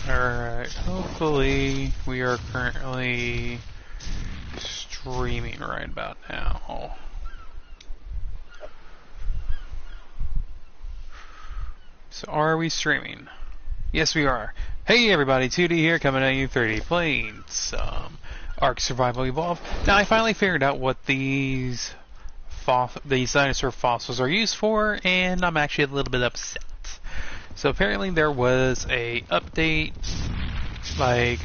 Alright, hopefully we are currently streaming right about now. So are we streaming? Yes, we are. Hey everybody, 2D here, coming at you 30 playing some Ark Survival Evolved. Now I finally figured out what these dinosaur fossils are used for, and I'm actually a little bit upset. So apparently there was a update, like,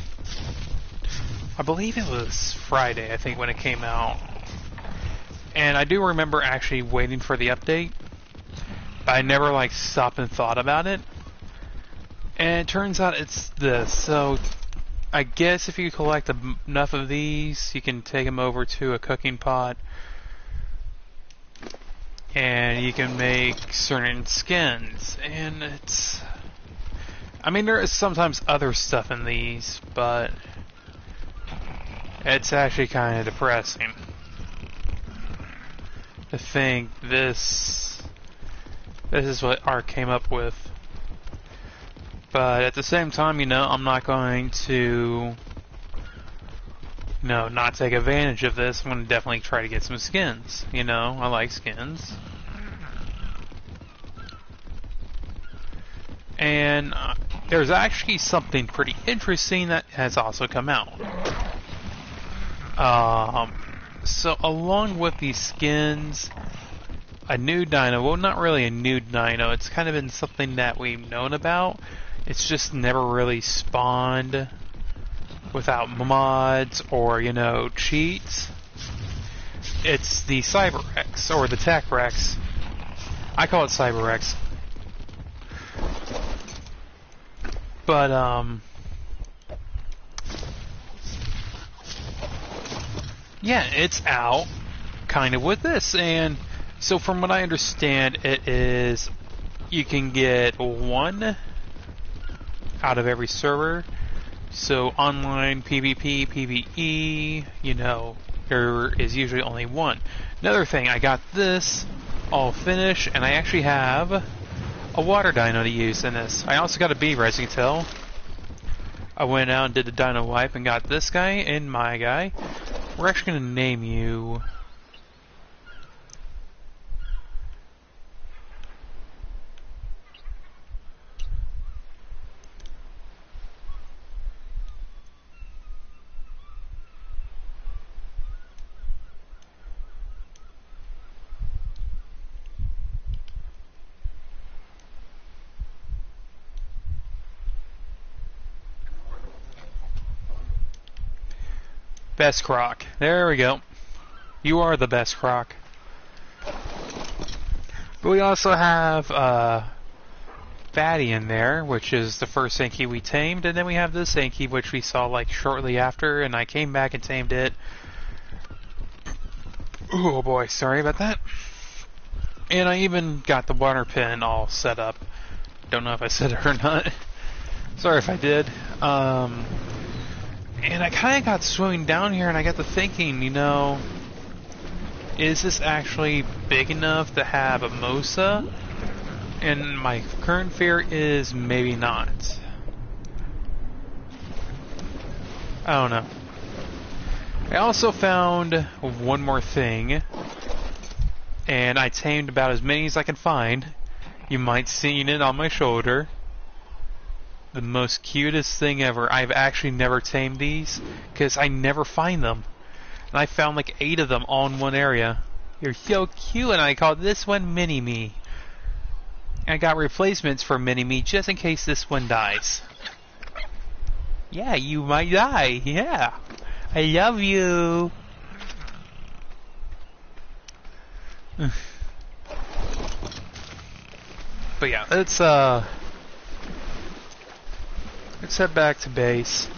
I believe it was Friday, I think, when it came out. And I do remember actually waiting for the update, but I never, like, stopped and thought about it. And it turns out it's this. So I guess if you collect enough of these, you can take them over to a cooking pot, and you can make certain skins. And it's, I mean, there is sometimes other stuff in these, but it's actually kind of depressing to think this is what Ark came up with. But at the same time, you know, I'm not going to, you know, not take advantage of this. I'm going to definitely try to get some skins. You know, I like skins. And there's actually something pretty interesting that has also come out. So along with these skins, a new dino, well, not really a new dino, it's kind of been something that we've known about. It's just never really spawned without mods or, you know, cheats. It's the Cyber-Rex, or the Tech-Rex. I call it Cyber-Rex. But, yeah, it's out, kind of with this. And so from what I understand, it is, you can get one out of every server. So online PvP, PvE, you know, there is usually only one. Another thing, I got this all finished, and I actually have a water dino to use in this. I also got a beaver, as you can tell. I went out and did the dino wipe and got this guy and my guy. We're actually going to name you Best Croc. There we go. You are the best Croc. But we also have Fatty in there, which is the first Sankey we tamed, and then we have this Sankey, which we saw like shortly after, and I came back and tamed it. Oh boy, sorry about that. And I even got the water pen all set up. Don't know if I said it or not. Sorry if I did. And I kind of got swimming down here, and I got to thinking, you know, is this actually big enough to have a Mosa? And my current fear is maybe not. I don't know. I also found one more thing, and I tamed about as many as I could find. You might seen it on my shoulder. The most cutest thing ever. I've actually never tamed these because I never find them. And I found like 8 of them all in one area. You're so cute, and I called this one Mini-Me. And I got replacements for Mini-Me just in case this one dies. Yeah, you might die. Yeah. I love you. But yeah, let's head back to base.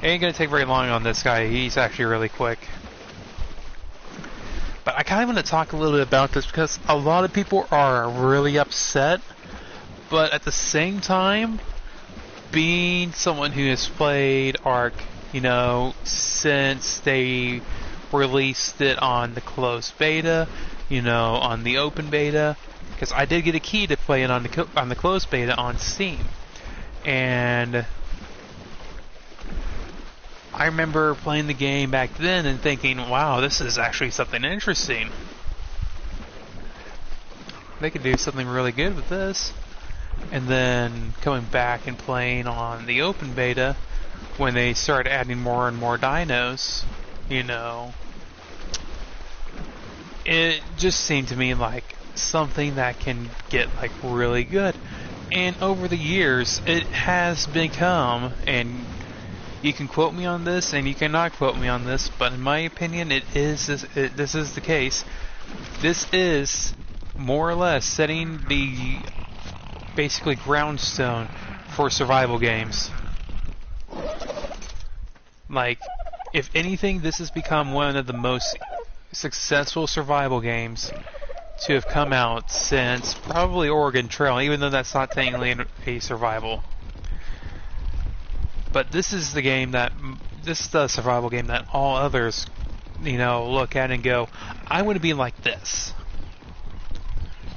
Ain't gonna take very long on this guy. He's actually really quick. But I kind of want to talk a little bit about this because a lot of people are really upset. But at the same time, being someone who has played Ark, you know, since they released it on the closed beta, you know, on the open beta, because I did get a key to play it on the closed beta on Steam. And I remember playing the game back then and thinking, wow, this is actually something interesting. They could do something really good with this. And then coming back and playing on the open beta, when they started adding more and more dinos, you know, it just seemed to me like something that can get like really good. And over the years, it has become, and you can quote me on this and you cannot quote me on this, but in my opinion, this is the case. This is more or less setting the basically groundstone for survival games. Like, if anything, this has become one of the most successful survival games to have come out since probably Oregon Trail, even though that's not technically a survival. But this is the game that, this is the survival game that all others, you know, look at and go, I want to be like this.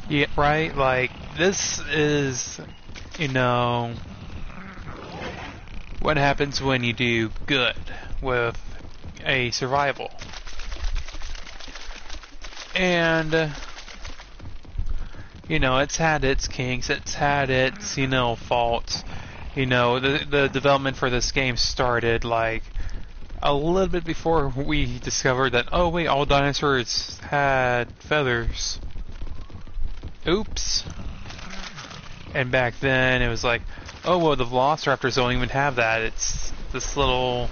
Yeah, right? Like, this is, you know, what happens when you do good with a survival. And, you know, it's had its kinks, it's had its, you know, faults. You know, the development for this game started, like, a little bit before we discovered that, oh wait, all dinosaurs had feathers. Oops. And back then, it was like, oh well, the Velociraptors don't even have that. It's this little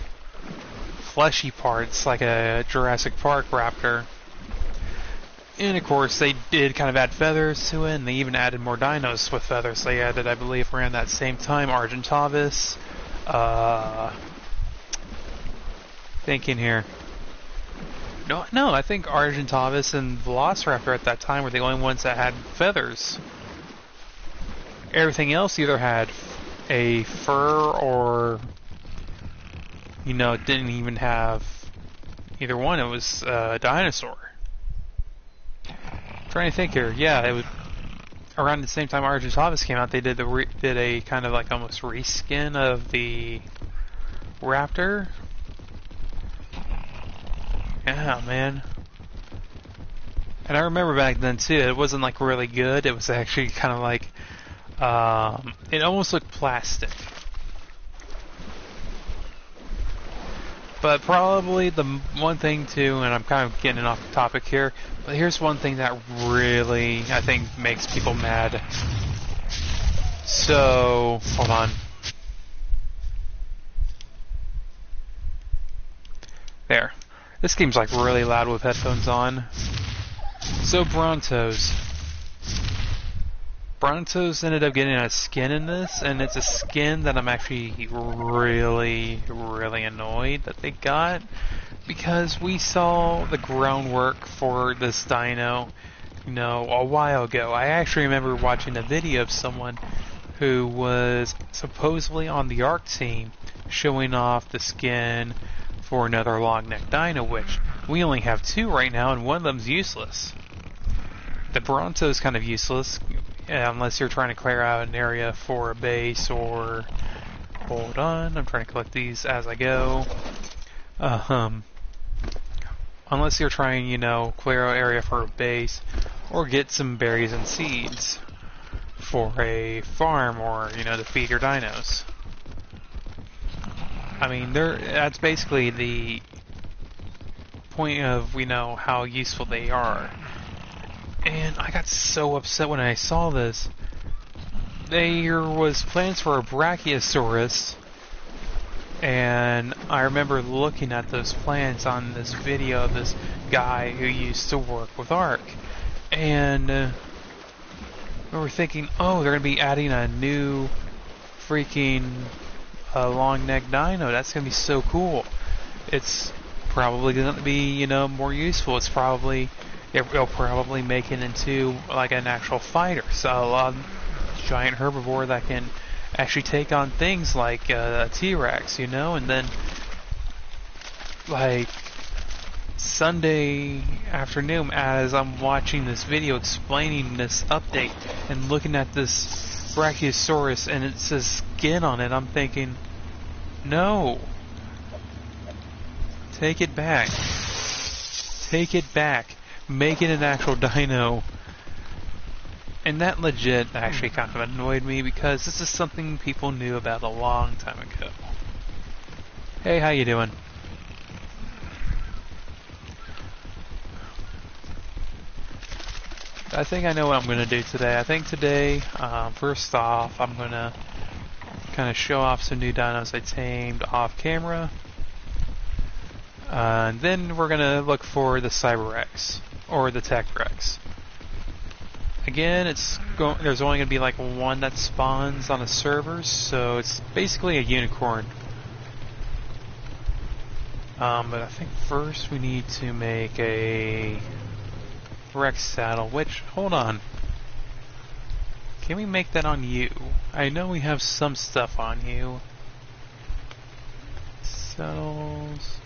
fleshy part. It's like a Jurassic Park raptor. And of course, they did kind of add feathers to it, and they even added more dinos with feathers. They added, I believe, around that same time, Argentavis. Thinking here. No, I think Argentavis and Velociraptor at that time were the only ones that had feathers. Everything else either had a fur or, you know, didn't even have either one. It was a dinosaur. Trying to think here. Yeah, it was around the same time Argentavis came out. They did a kind of like almost reskin of the Raptor. Yeah, man. And I remember back then too. It wasn't like really good. It was actually kind of like it almost looked plastic. But probably the one thing too, and I'm kind of getting off the topic here, but here's one thing that really, I think, makes people mad. So, hold on. There. This game's like really loud with headphones on. So, Brontos. Brontos ended up getting a skin in this, and it's a skin that I'm actually really, really annoyed that they got, because we saw the groundwork for this dino, you know, a while ago. I actually remember watching a video of someone who was supposedly on the ARK team showing off the skin for another long-necked dino, which we only have 2 right now, and one of them's useless. The Bronto's kind of useless, unless you're trying to clear out an area for a base, or... Hold on, I'm trying to collect these as I go. Unless you're trying, you know, clear out area for a base, or get some berries and seeds for a farm, or, you know, to feed your dinos. I mean, that's basically the point of, you know, how useful they are. And I got so upset when I saw this. There was plans for a Brachiosaurus, and I remember looking at those plans on this video of this guy who used to work with ARK. And we were thinking, oh, they're going to be adding a new freaking long-necked dino. That's going to be so cool. It's probably going to be, you know, more useful. It's probably... It'll probably make it into like an actual fighter, so a giant herbivore that can actually take on things like a T-Rex, you know. And then, like, Sunday afternoon, as I'm watching this video explaining this update and looking at this Brachiosaurus and it says skin on it, I'm thinking, no, Take it back. Take it back. Make it an actual dino. And that legit actually kind of annoyed me because this is something people knew about a long time ago. Hey, how you doing? I think I know what I'm going to do today. I think today, first off, I'm going to kind of show off some new dinos I tamed off camera. And then we're going to look for the Cyber-Rex, or the Tech-Rex. Again, there's only going to be like one that spawns on a server, so it's basically a unicorn. But I think first we need to make a Rex saddle, which, hold on. Can we make that on you? I know we have some stuff on you. Saddles.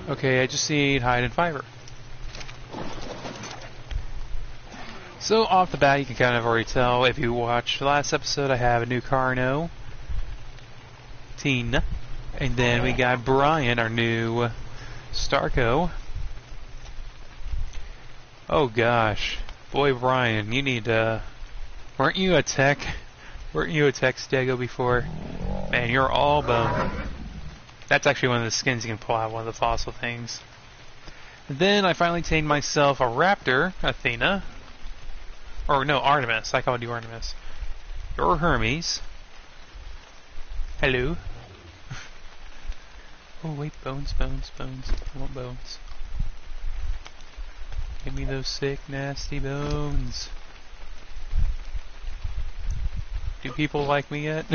Okay, I just need hide and fiber. So off the bat, you can kind of already tell if you watched the last episode, I have a new Carno, Tina, and then we got Brian, our new Starco. Oh gosh, boy Brian, you need weren't you a tech Stego before? Man, you're all bone. That's actually one of the skins you can pull out, one of the fossil things. And then I finally tamed myself a raptor, Athena. Or no, Artemis. I called you Artemis. You're Hermes. Hello. Oh wait, bones. I want bones. Give me those sick, nasty bones. Do people like me yet?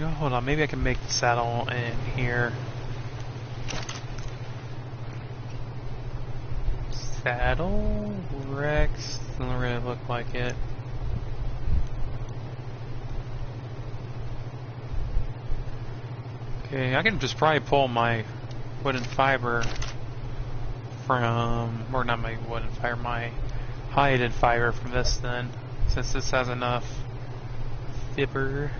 Oh, hold on, maybe I can make the saddle in here. Saddle? Rex? Doesn't really look like it. Okay, I can just probably pull my wooden fiber from, or not my wooden fiber, my hide and fiber from this then, since this has enough fiber.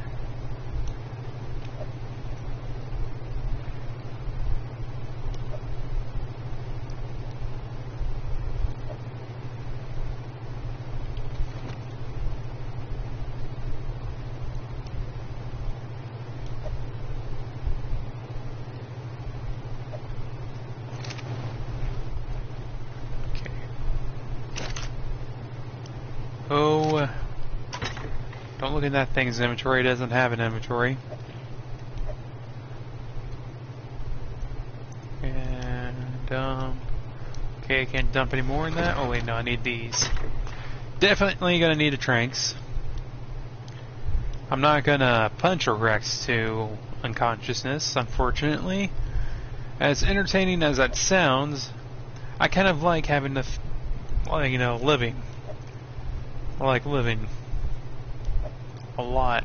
Oh, don't look in that thing's inventory. It doesn't have an inventory. And, okay, I can't dump any more in that. Oh wait, no, I need these. Definitely gonna need a Tranks. I'm not gonna punch a Rex to unconsciousness, unfortunately. As entertaining as that sounds, I kind of like having the, like, you know, living. I like living a lot.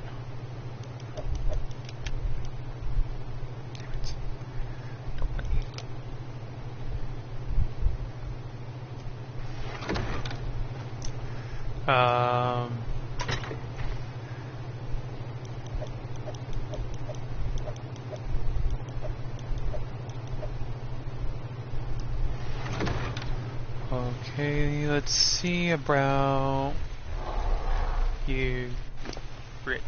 Okay, let's see about you, Brit.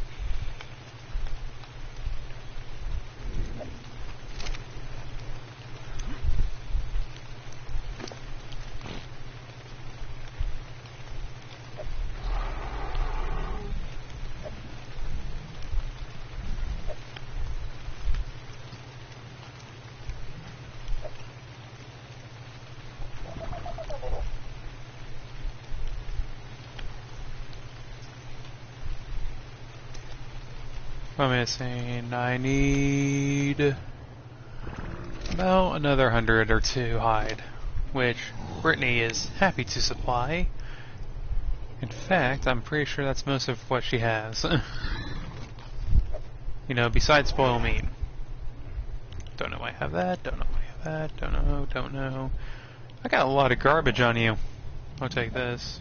What am I missing? I need about another 100 or 2 hide, which Brittany is happy to supply. In fact, I'm pretty sure that's most of what she has. You know, besides spoil meat. Don't know why I have that, don't know why I have that, don't know. I got a lot of garbage on you. I'll take this.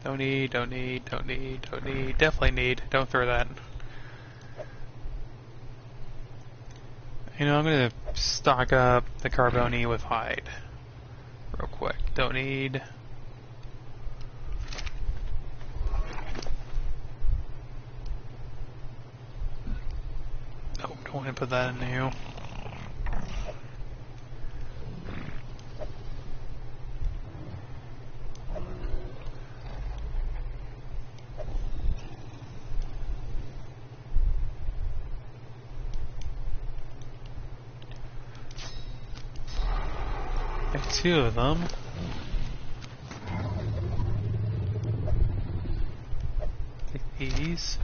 Don't need, don't need, don't need, don't need. Definitely need. Don't throw that. You know, I'm gonna stock up the Carboni with hide. Real quick. Don't need. Nope, don't want to put that in you. Got 2 of them. Take these.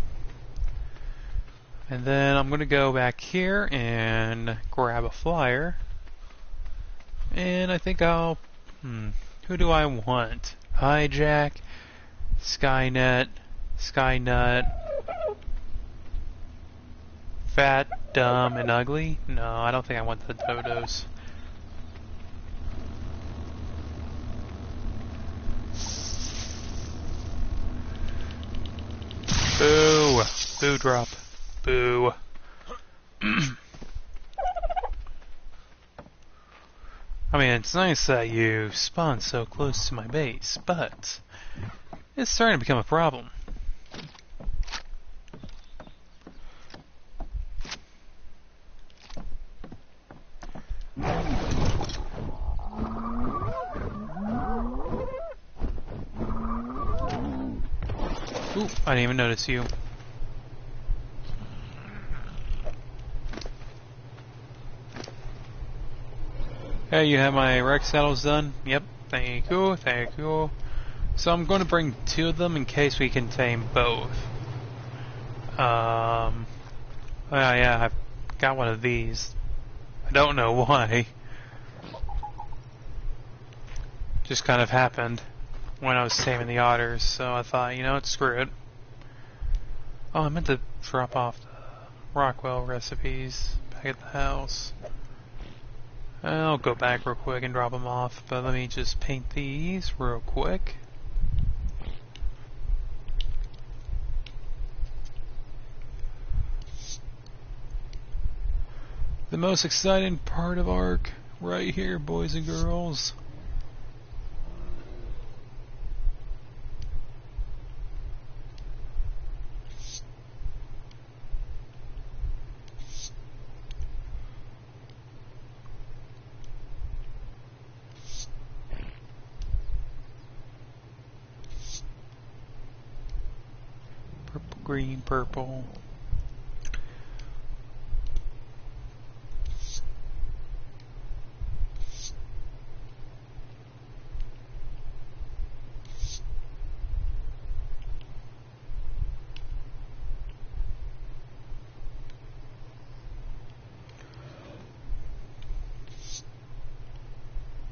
And then I'm gonna go back here and grab a flyer. And I think I'll... who do I want? Hijack, Skynet, Skynut, Fat, Dumb, and Ugly? No, I don't think I want the Dodos. Boo! Boo drop. Boo. I mean, it's nice that you spawn so close to my base, but it's starting to become a problem. Ooh, I didn't even notice you. Hey, you have my Rex saddles done? Yep, thank you, thank you. So I'm going to bring 2 of them in case we can tame both. Oh yeah, I've got one of these. I don't know why. Just kind of happened when I was taming the otters, so I thought, you know what, screw it. Oh, I meant to drop off the Rockwell recipes back at the house. I'll go back real quick and drop them off, but let me just paint these real quick. The most exciting part of ARK, right here, boys and girls. Purple, green, purple.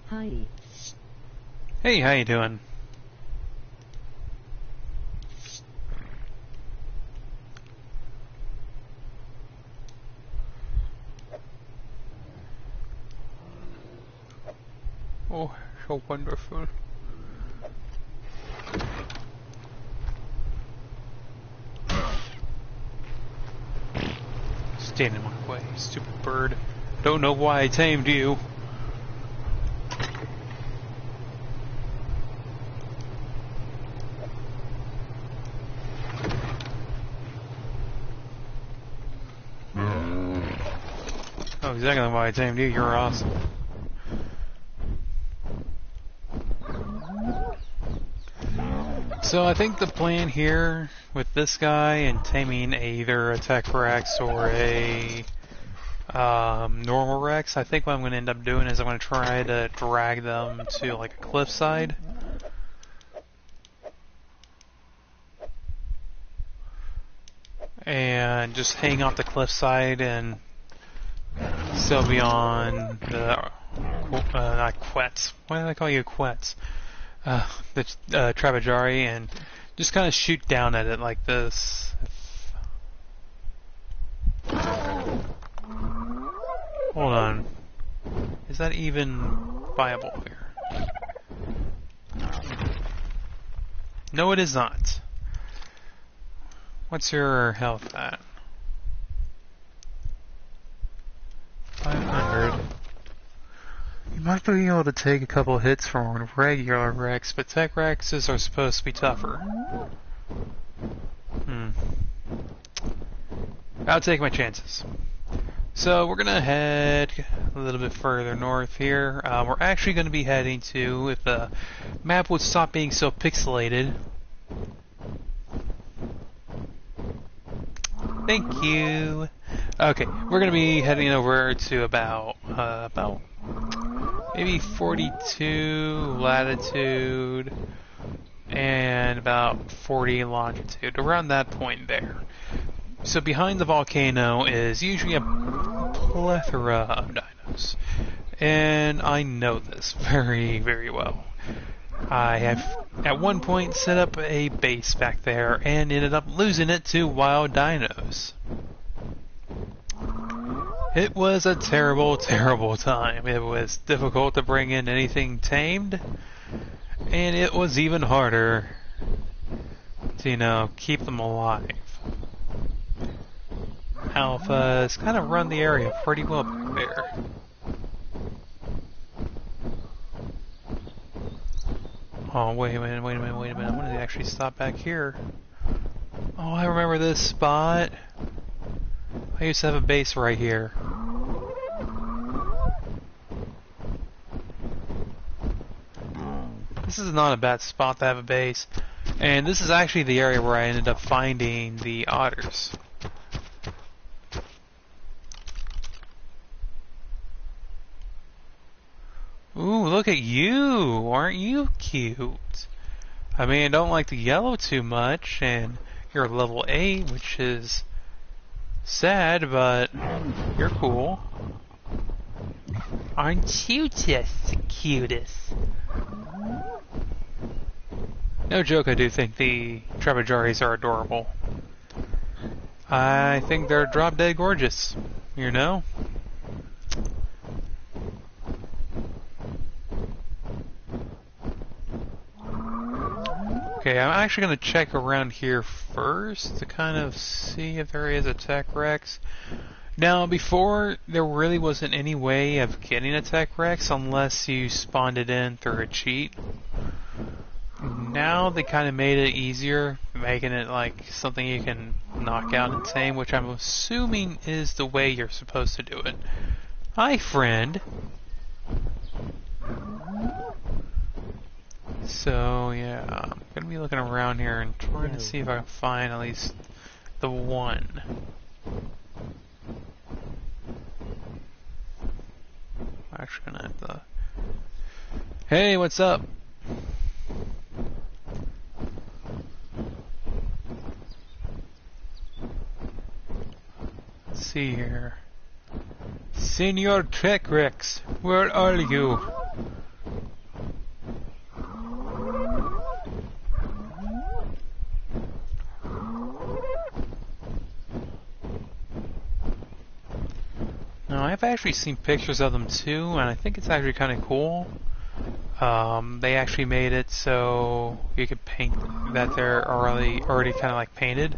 Hi. Hey, how you doing? Oh, so wonderful. Stand in my way, stupid bird. Don't know why I tamed you. Oh, exactly why I tamed you. You're awesome. So I think the plan here with this guy and taming either a Tech Rex or a normal Rex, I think what I'm going to end up doing is I'm going to try to drag them to like a cliffside. And just hang off the cliffside and still be on the, not Quetz. Why did I call you Quetz? The Travagari, and just kind of shoot down at it like this. Hold on. Is that even viable here? No, it is not. What's your health at? 500. You might be able to take a couple hits from regular Rex, but Tech Rexes are supposed to be tougher. I'll take my chances. So we're gonna head a little bit further north here. We're actually gonna be heading to, if the map would stop being so pixelated. Thank you. Okay, we're gonna be heading over to about maybe 42 latitude and about 40 longitude, around that point there. So behind the volcano is usually a plethora of dinos, and I know this very, very well. I have at one point set up a base back there and ended up losing it to wild dinos. It was a terrible, terrible time. It was difficult to bring in anything tamed, and it was even harder to, you know, keep them alive. Alphas kind of run the area pretty well back there. Oh, wait a minute. I'm going to actually stop back here. Oh, I remember this spot. I used to have a base right here. This is not a bad spot to have a base. And this is actually the area where I ended up finding the otters. Ooh, look at you! Aren't you cute? I mean, I don't like the yellow too much, and you're level 8, which is sad, but you're cool. Aren't you just the cutest? No joke, I do think the Trebajaris are adorable. I think they're drop dead gorgeous, you know? Okay, I'm actually going to check around here first to kind of see if there is a Tech Rex. Now, before, there really wasn't any way of getting a Tech Rex unless you spawned it in through a cheat. Now they kind of made it easier, making it like something you can knock out and tame, which I'm assuming is the way you're supposed to do it. Hi, friend! So, yeah, I'm going to be looking around here and trying to see if I can find at least the one. I'm actually going to have to... Hey, what's up? Let's see here. Senor Tech Rex, where are you? Now, I've actually seen pictures of them too, and I think it's actually kind of cool. They actually made it so you could paint that they're already kind of like painted.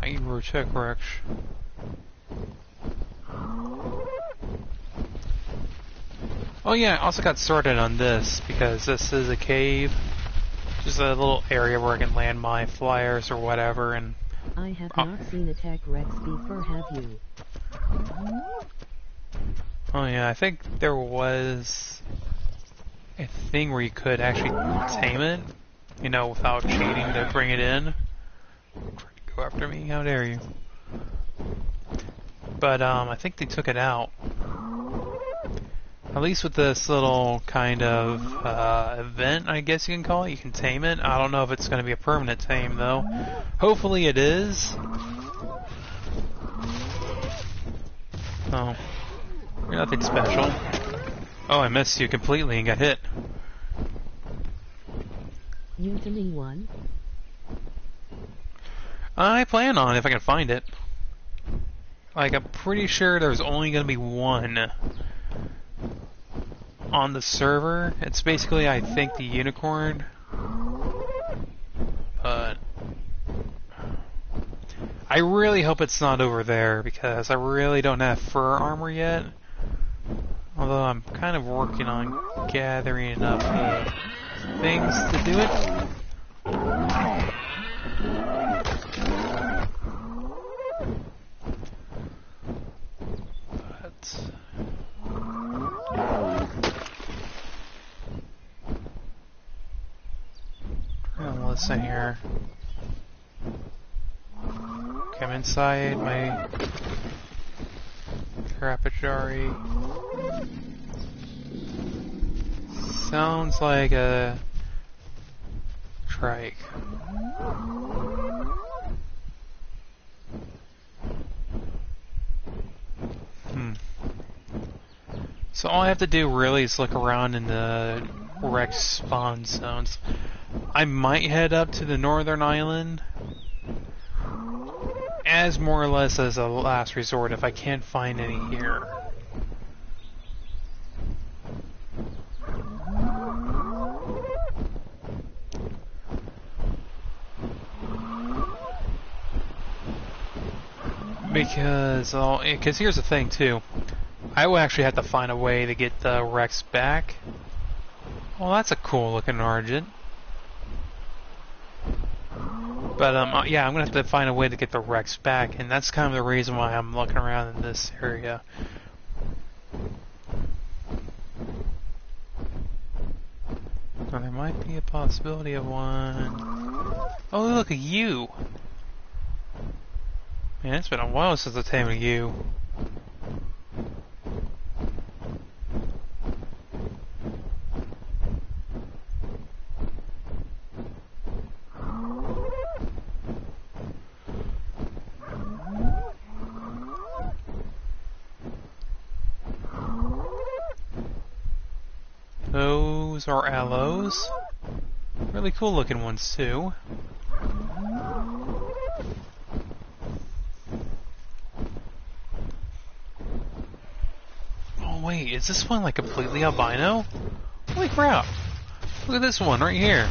Thank you for Tech Rex. Oh yeah, I also got started on this because this is a cave. Just a little area where I can land my flyers or whatever, and I have not seen a Tech Rex before, have you? Oh yeah, I think there was a thing where you could actually tame it, you know, without cheating to bring it in. Try to go after me, how dare you. But I think they took it out. At least with this little kind of event, I guess you can call it. You can tame it. I don't know if it's going to be a permanent tame, though. Hopefully it is. Oh. You're nothing special. Oh, I missed you completely and got hit. You to me one? I plan on, if I can find it. Like, I'm pretty sure there's only going to be one on the server. It's basically, I think, the unicorn. But I really hope it's not over there because I really don't have fur armor yet. Although I'm kind of working on gathering enough things to do it. Listen here. Okay, I'm inside my Carapagari. Sounds like a trike. So all I have to do really is look around in the Rex spawn zones. I might head up to the northern island as more or less as a last resort if I can't find any here. Because here's the thing too, I will actually have to find a way to get the Rex back. Well, that's a cool looking Argent. But yeah, I'm gonna have to find a way to get the Rex back, and that's kind of the reason why I'm looking around in this area. Now, there might be a possibility of one. Oh, look at you! Man, it's been a while since I tamed a you. Those are aloes. Really cool looking ones too. Oh wait, is this one like completely albino? Holy crap! Look at this one right here.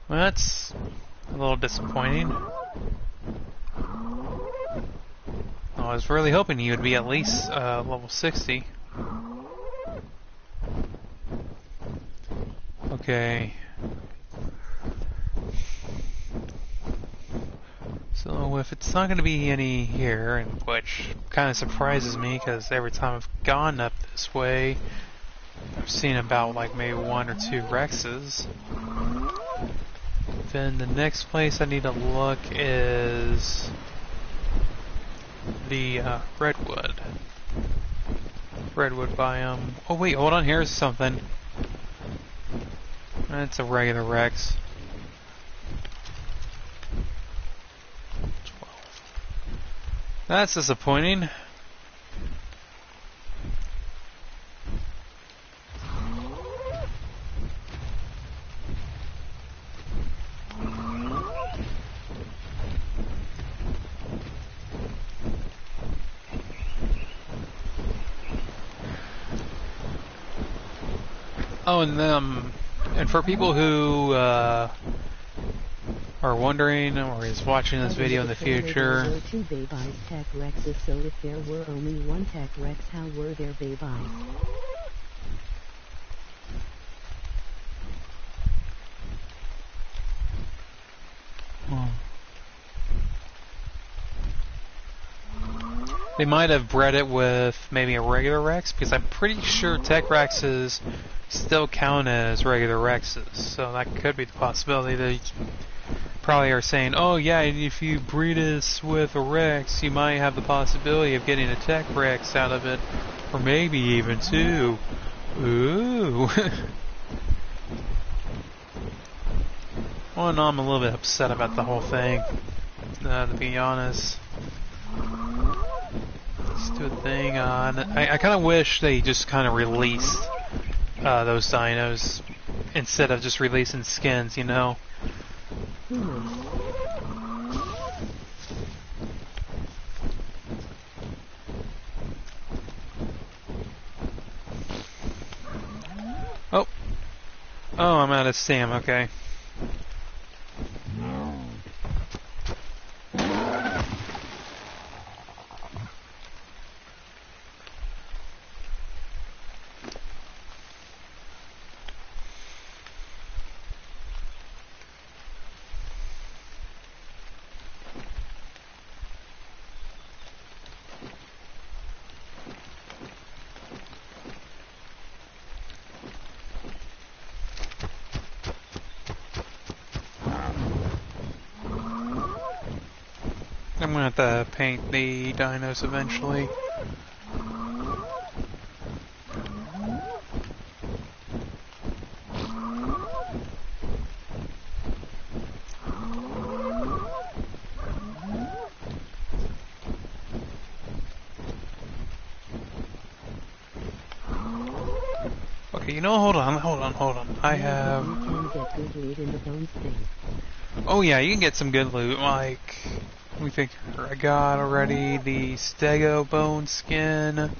Well, that's a little disappointing. I was really hoping he would be at least level 60. Okay. So if it's not going to be any here, and which kind of surprises me because every time I've gone up this way, I've seen about like maybe 1 or 2 Rexes. Then the next place I need to look is the redwood biome. Oh wait, hold on, here's something. That's a regular Rex. 12. That's disappointing. Oh, and for people who are wondering or is watching this video in the future, there were 2 Baybis Tech Rexes, so if there were only 1 Tech Rex, how were there Baybis? They might have bred it with maybe a regular Rex, because I'm pretty sure Tech Rexes still count as regular Rexes, so that could be the possibility. They probably are saying, oh yeah, if you breed us with a Rex, you might have the possibility of getting a Tech Rex out of it, or maybe even 2. Ooh. Well, no, I'm a little bit upset about the whole thing, to be honest. Stupid thing. I kind of wish they just kind of released those dinos instead of just releasing skins, you know. Who knows? Oh. Oh, I'm out of stam, okay. I'm gonna have to paint the dinos eventually. Okay, you know, hold on. I have... You can get good loot in the bones thing. Oh yeah, you can get some good loot, like... Let me think. I got already the Stego bone skin.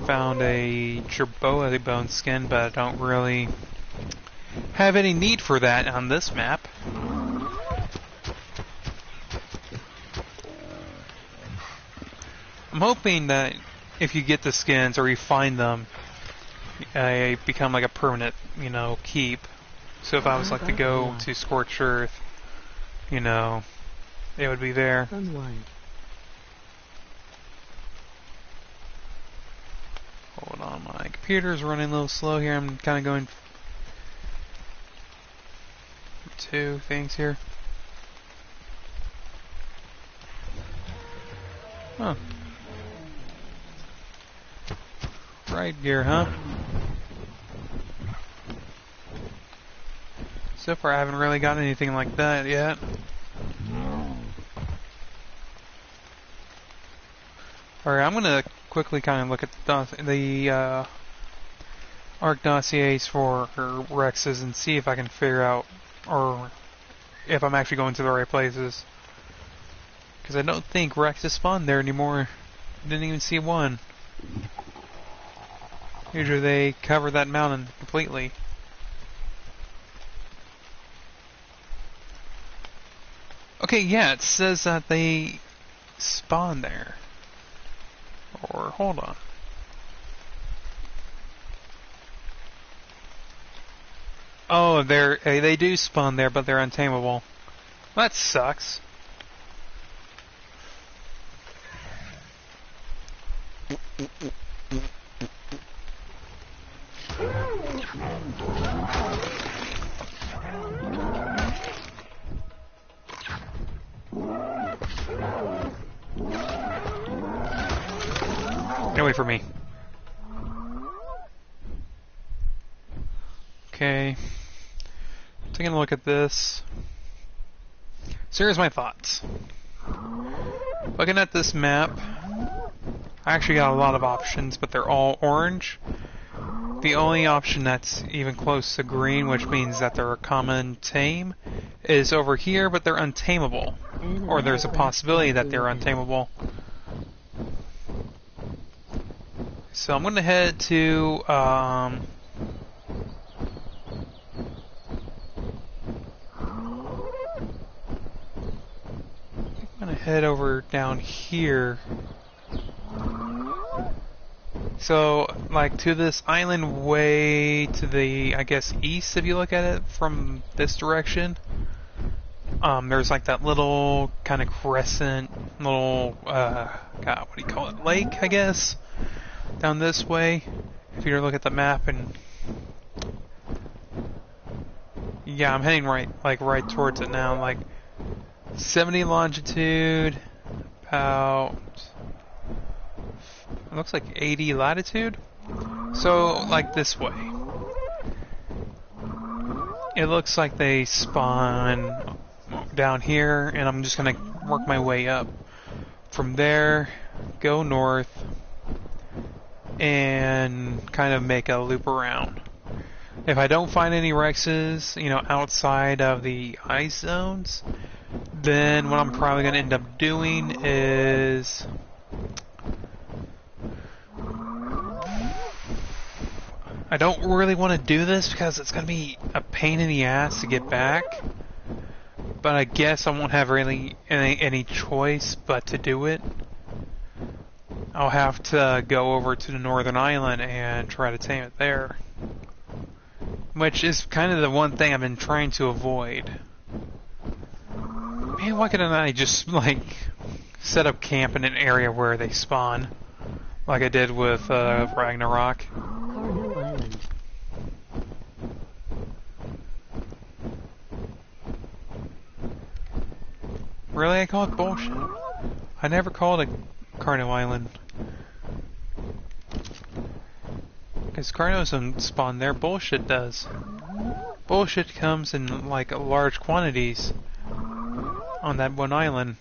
Found a Jerboa bone skin, but I don't really have any need for that on this map. I'm hoping that if you get the skins or you find them, they become like a permanent, you know, keep. So if I was like to go to Scorched Earth, you know, it would be there. Unwind. Hold on, my computer's running a little slow here. I'm kind of going two things here. Huh. Right gear, huh? So far I haven't really got anything like that yet. Alright, I'm gonna quickly kind of look at the ARC dossiers for Rexes and see if I can figure out, or if I'm actually going to the right places. Because I don't think Rexes spawn there anymore. Didn't even see one. Usually they cover that mountain completely. Okay, yeah, it says that they spawn there. Or, hold on. Oh, they do spawn there, but they're untamable. That sucks. Get away from me. Okay. Taking a look at this. So here's my thoughts. Looking at this map, I actually got a lot of options, but they're all orange. The only option that's even close to green, which means that they're a common tame, is over here, but they're untamable. Or there's a possibility that they're untamable. So I'm going to head to, I'm going to head over down here. So, like, to this island way to the, I guess, east, if you look at it from this direction. There's like that little kind of crescent, little, God, what do you call it? Lake, I guess? Down this way, if you look at the map, and yeah, I'm heading right towards it now, like 70 longitude, about, it looks like 80 latitude, so like this way. It looks like they spawn down here, and I'm just gonna work my way up. From there, go north, and kind of make a loop around. If I don't find any Rexes, you know, outside of the ice zones, then what I'm probably going to end up doing is I don't really want to do this because it's going to be a pain in the ass to get back, but I guess I won't have really any choice but to do it. I'll have to go over to the Northern Island and try to tame it there, which is kind of the one thing I've been trying to avoid. Man, why couldn't I just, like, set up camp in an area where they spawn, like I did with Ragnarok? Carno Island. Really, I call it bullshit? I never called it Carno Island. Because Carnos don't spawn there, bullshit does. Bullshit comes in, like, large quantities on that one island.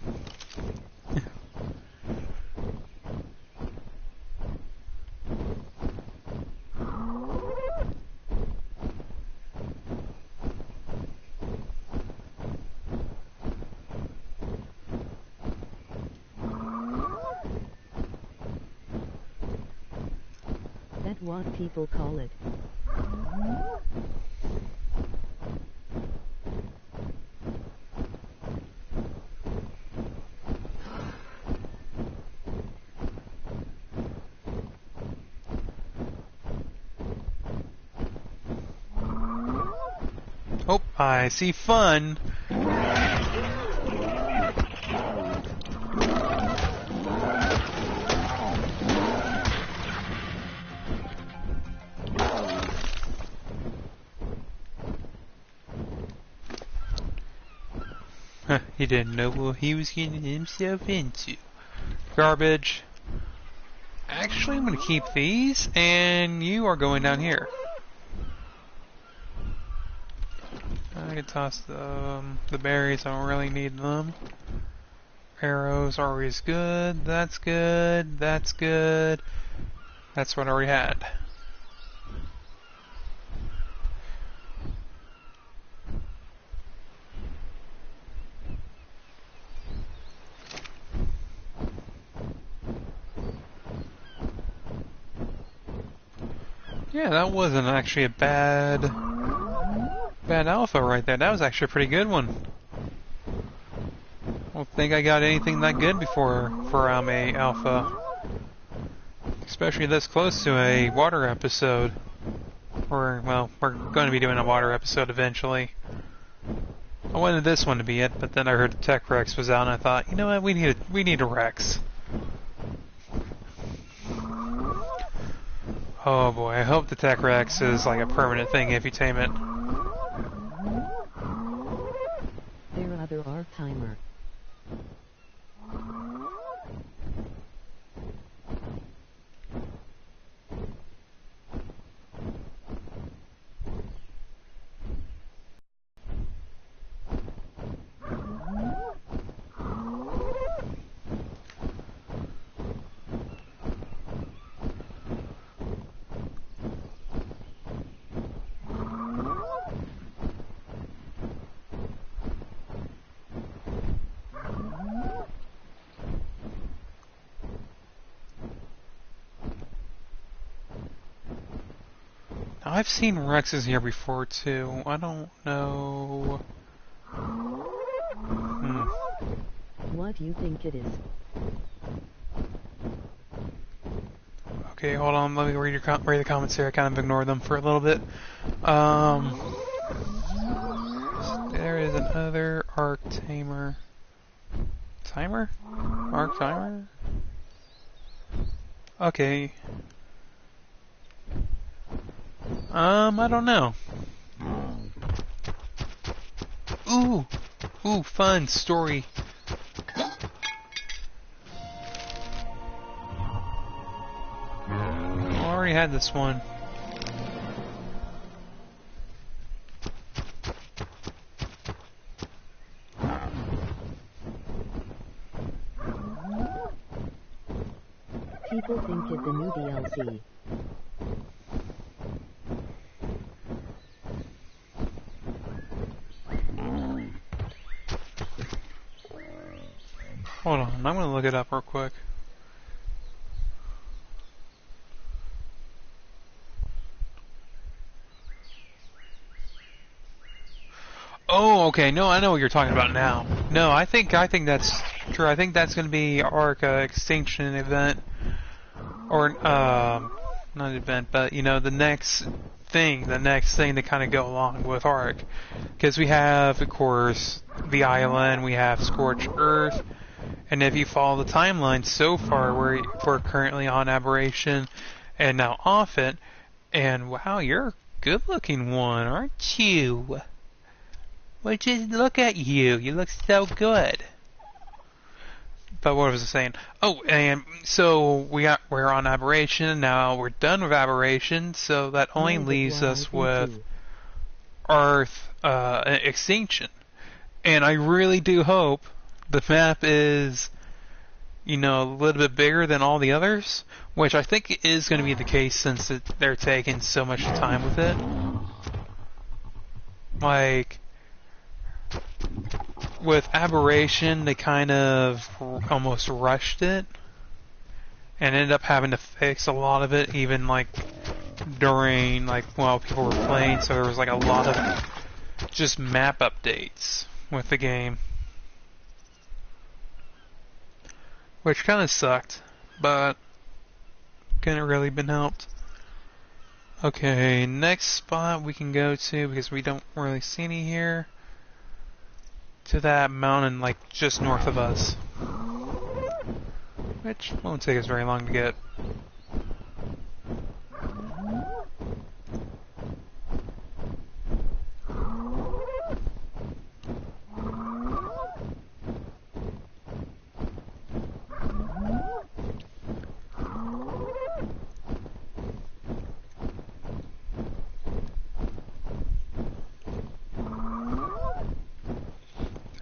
That's what people call it. Oh, I see fun. He didn't know what he was getting himself into. Garbage. Actually, I'm going to keep these, and you are going down here. I can toss the berries, I don't really need them. Arrows are always good, that's good, that's good. That's what I already had. Yeah, that wasn't actually a bad alpha right there. That was actually a pretty good one. I don't think I got anything that good before for a alpha. Especially this close to a water episode. Or, well, we're going to be doing a water episode eventually. I wanted this one to be it, but then I heard the Tech Rex was out and I thought, you know what, we need a Rex. Oh boy, I hope the Tech Rex is like a permanent thing if you tame it. There other are timer. I've seen Rexes here before too. I don't know. What do you think it is? Okay, hold on. Let me read the comments here. I kind of ignored them for a little bit. There is another Arc Tamer. Timer? Arc Timer? Okay. I don't know. Ooh, fun story. I already had this one. People think it's the new DLC. see. Hold on, I'm gonna look it up real quick. Oh, okay. No, I know what you're talking about now. No, I think that's true. I think that's going to be Ark Extinction event, or not event, but you know, the next thing to kind of go along with Ark, because we have, of course, the island, we have Scorched Earth, and if you follow the timeline so far, we're currently on Aberration, and now off it, and wow, you're a good-looking one, aren't you? Well, just look at you. You look so good. But what was I saying? Oh, and so we're on Aberration. Now we're done with Aberration, so that only leaves us with Earth Extinction. And I really do hope the map is, you know, a little bit bigger than all the others, which I think is going to be the case since they're taking so much time with it. Like, with Aberration, they kind of almost rushed it and ended up having to fix a lot of it, even like during while people were playing. So there was like a lot of just map updates with the game, which kind of sucked, but couldn't really been helped. Okay, next spot we can go to, because we don't really see any here, to that mountain like just north of us, which won't take us very long to get.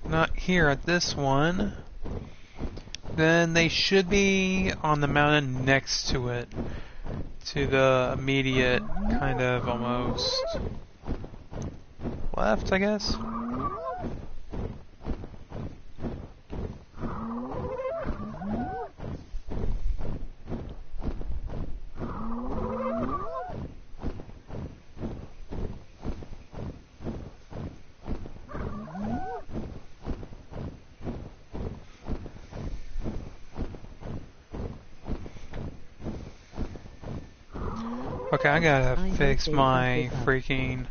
Not here at this one, then they should be on the mountain next to it, to the immediate kind of almost left, I guess. Okay, I gotta fix my freaking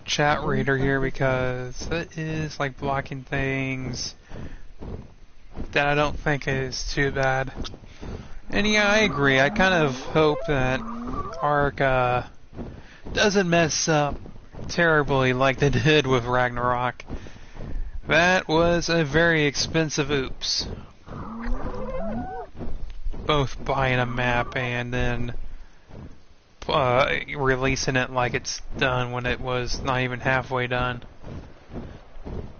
chat reader here because it is like blocking things that I don't think is too bad. And yeah, I agree. I kind of hope that Ark doesn't mess up terribly like they did with Ragnarok. That was a very expensive oops. Both buying a map and then releasing it like it's done when it was not even halfway done.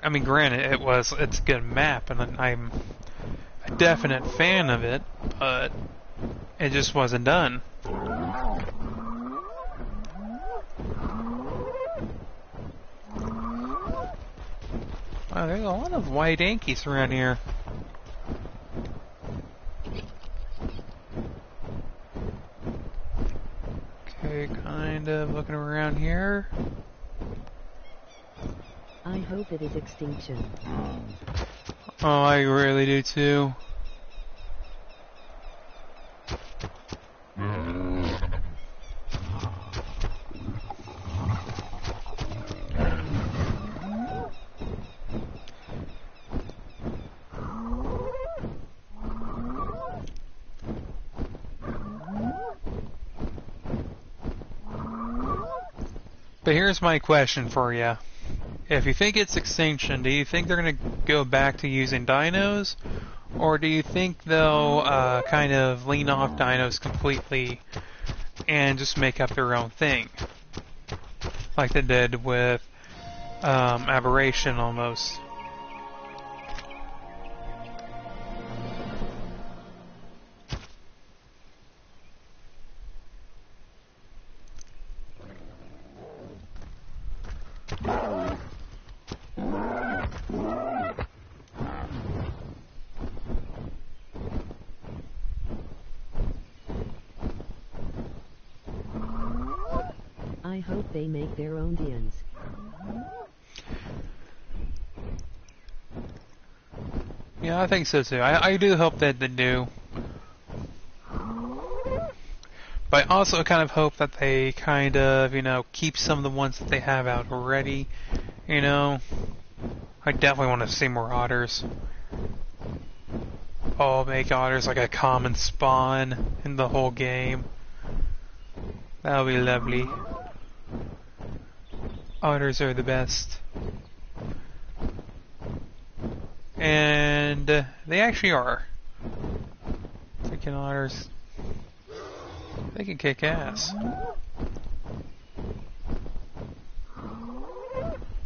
I mean, granted, it's a good map, and I'm a definite fan of it, but it just wasn't done. Wow, there's a lot of white Yankees around here. Okay, kind of looking around here. I hope it is Extinction. Oh, I really do too. But here's my question for you. If you think it's Extinction, do you think they're going to go back to using dinos? Or do you think they'll kind of lean off dinos completely and just make up their own thing? Like they did with Aberration almost. I hope they make their own DNs. Yeah, I think so too. I do hope that they do. But I also kind of hope that they kind of, keep some of the ones that they have out already. I definitely want to see more otters. Oh, make otters like a common spawn in the whole game. That would be lovely. Otters are the best. And they actually are. Freaking otters. They can kick ass.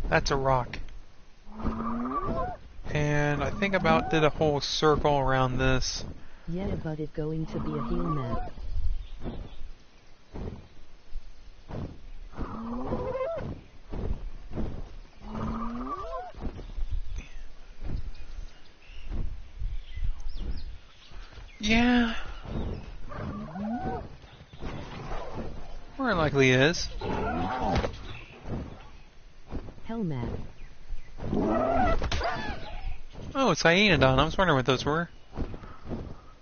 That's a rock. And I think about did a whole circle around this. Yeah, but it's going to be a heal map. Yeah. More than likely is. Hell map. Oh, it's Hyenodon. I was wondering what those were.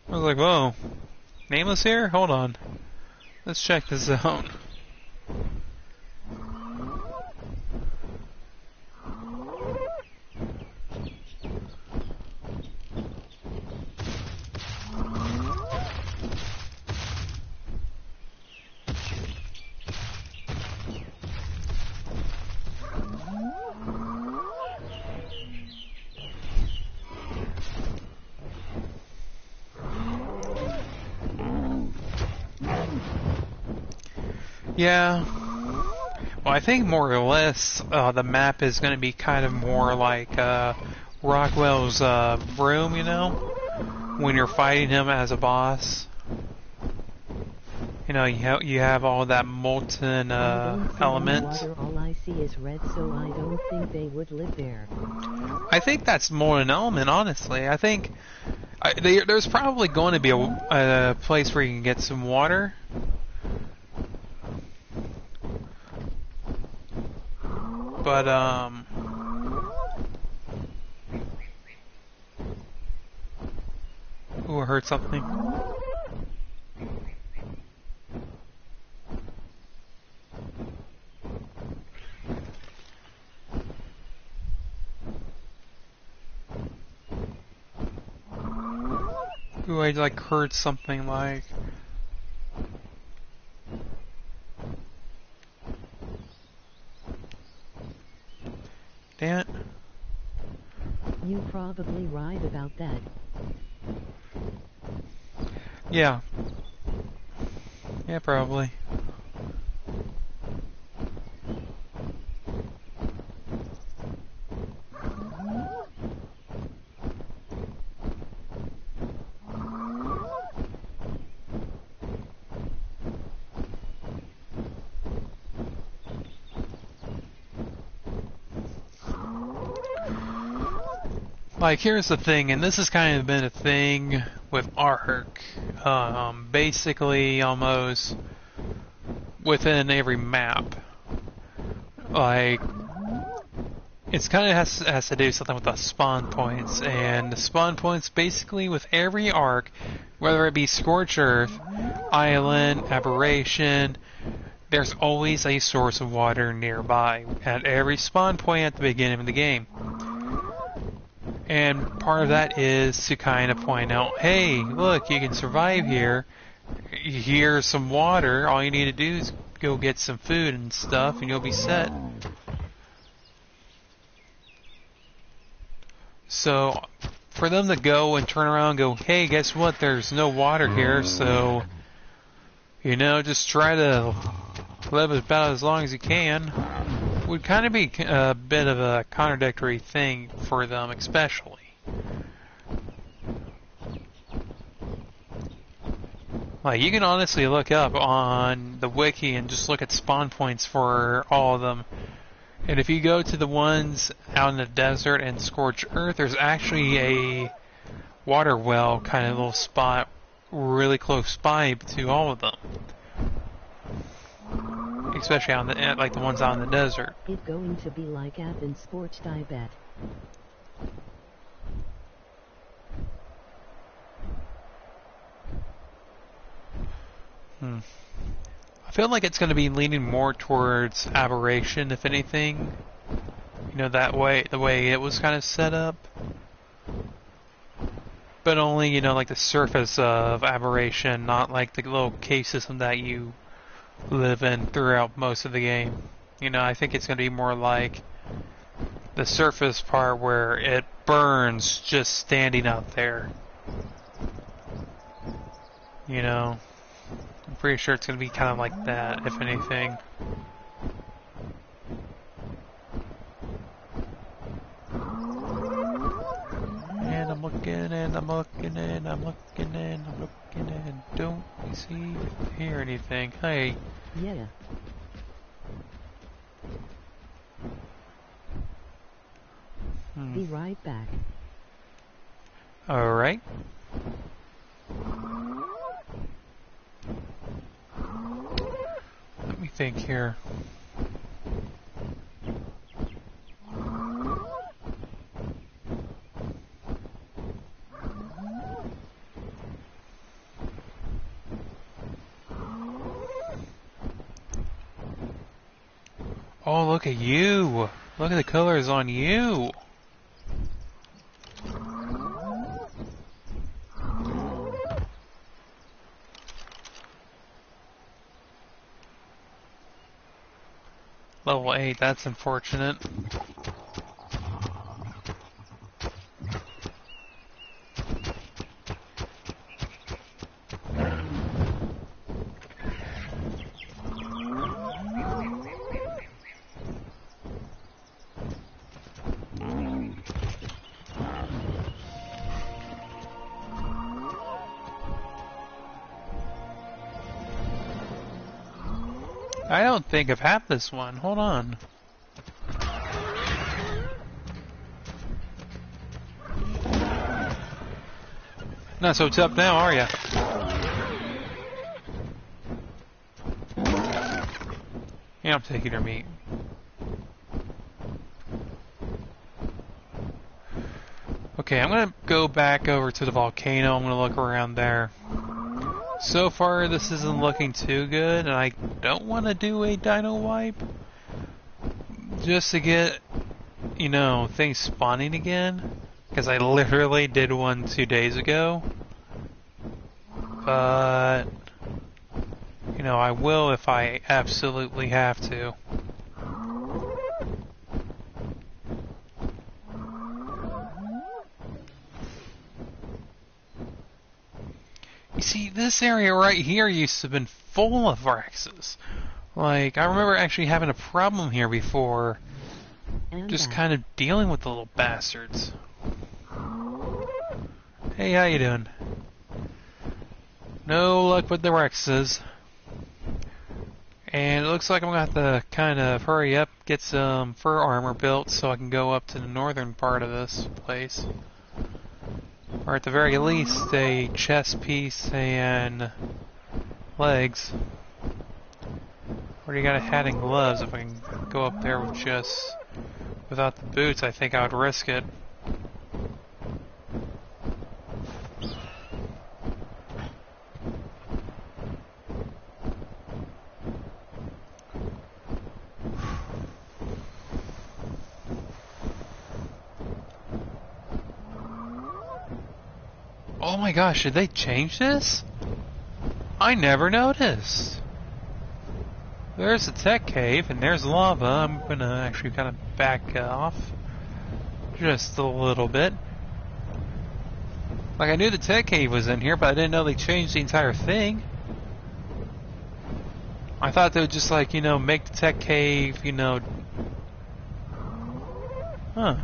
I was like, whoa. Nameless here? Hold on. Let's check the zone. Yeah. Well, I think more or less the map is going to be kind of more like Rockwell's room, when you're fighting him as a boss. You have all that molten element. Water, all I see is red, so I don't think they would live there. I think that's more an element, honestly. I think there's probably going to be a place where you can get some water. But, ooh, I heard something. Ooh, I heard something like... Damn it. You probably right about that. Yeah. Yeah, probably. Like, here's the thing, and this has kind of been a thing with Ark. Basically, almost within every map. Like, it's kind of has to do something with the spawn points, and the spawn points basically with every Ark, whether it be Scorched Earth, Island, Aberration, there's always a source of water nearby at every spawn point at the beginning of the game. And part of that is to kind of point out, hey, look, you can survive here. Here's some water. All you need to do is go get some food and stuff, and you'll be set. So, for them to go and turn around and go, hey, guess what? There's no water here, so, just try to live about as long as you can. Would kind of be a bit of a contradictory thing for them, especially. Like, you can honestly look up on the wiki and just look at spawn points for all of them. And if you go to the ones out in the desert and Scorched Earth, there's actually a water well kind of little spot really close by to all of them. especially on the like the ones out in the desert. It's going to be like Athens Sports, I bet. I feel like it's going to be leaning more towards Aberration, if anything. You know, that way, the way it was kind of set up. But only, you know, like the surface of Aberration, not like the little cave system that you live in throughout most of the game. You know, I think it's going to be more like the surface part where it burns just standing out there. You know, I'm pretty sure it's going to be kind of like that, if anything. And I'm looking and I'm looking and I'm looking and I'm looking and don't see or hear anything. Hey. Yeah. Be right back. Alright. Let me think here. Oh, look at you! Look at the colors on you! Level 8, that's unfortunate. I don't think I've had this one. Hold on. Not so tough now, are ya? Yeah, I'm taking her meat. Okay, I'm gonna go back over to the volcano. I'm gonna look around there. So far, this isn't looking too good, and I don't want to do a dino wipe just to get, you know, things spawning again, because I literally did one 2 days ago. But, you know, I will if I absolutely have to. You see, this area right here used to have been full of Rexes. Like, I remember actually having a problem here before, just kind of dealing with the little bastards. Hey, how you doing? No luck with the Rexes. And it looks like I'm going to have to kind of hurry up, get some fur armor built so I can go up to the northern part of this place. Or at the very least, a chest piece and legs. Already got a hat and gloves. If I can go up there with just without the boots, I think I would risk it. Oh my gosh, did they change this? I never noticed. There's a tech cave and there's lava. I'm gonna actually kind of back off just a little bit. Like, I knew the tech cave was in here, but I didn't know they changed the entire thing. I thought they would just, like, you know, make the tech cave, you know... Huh.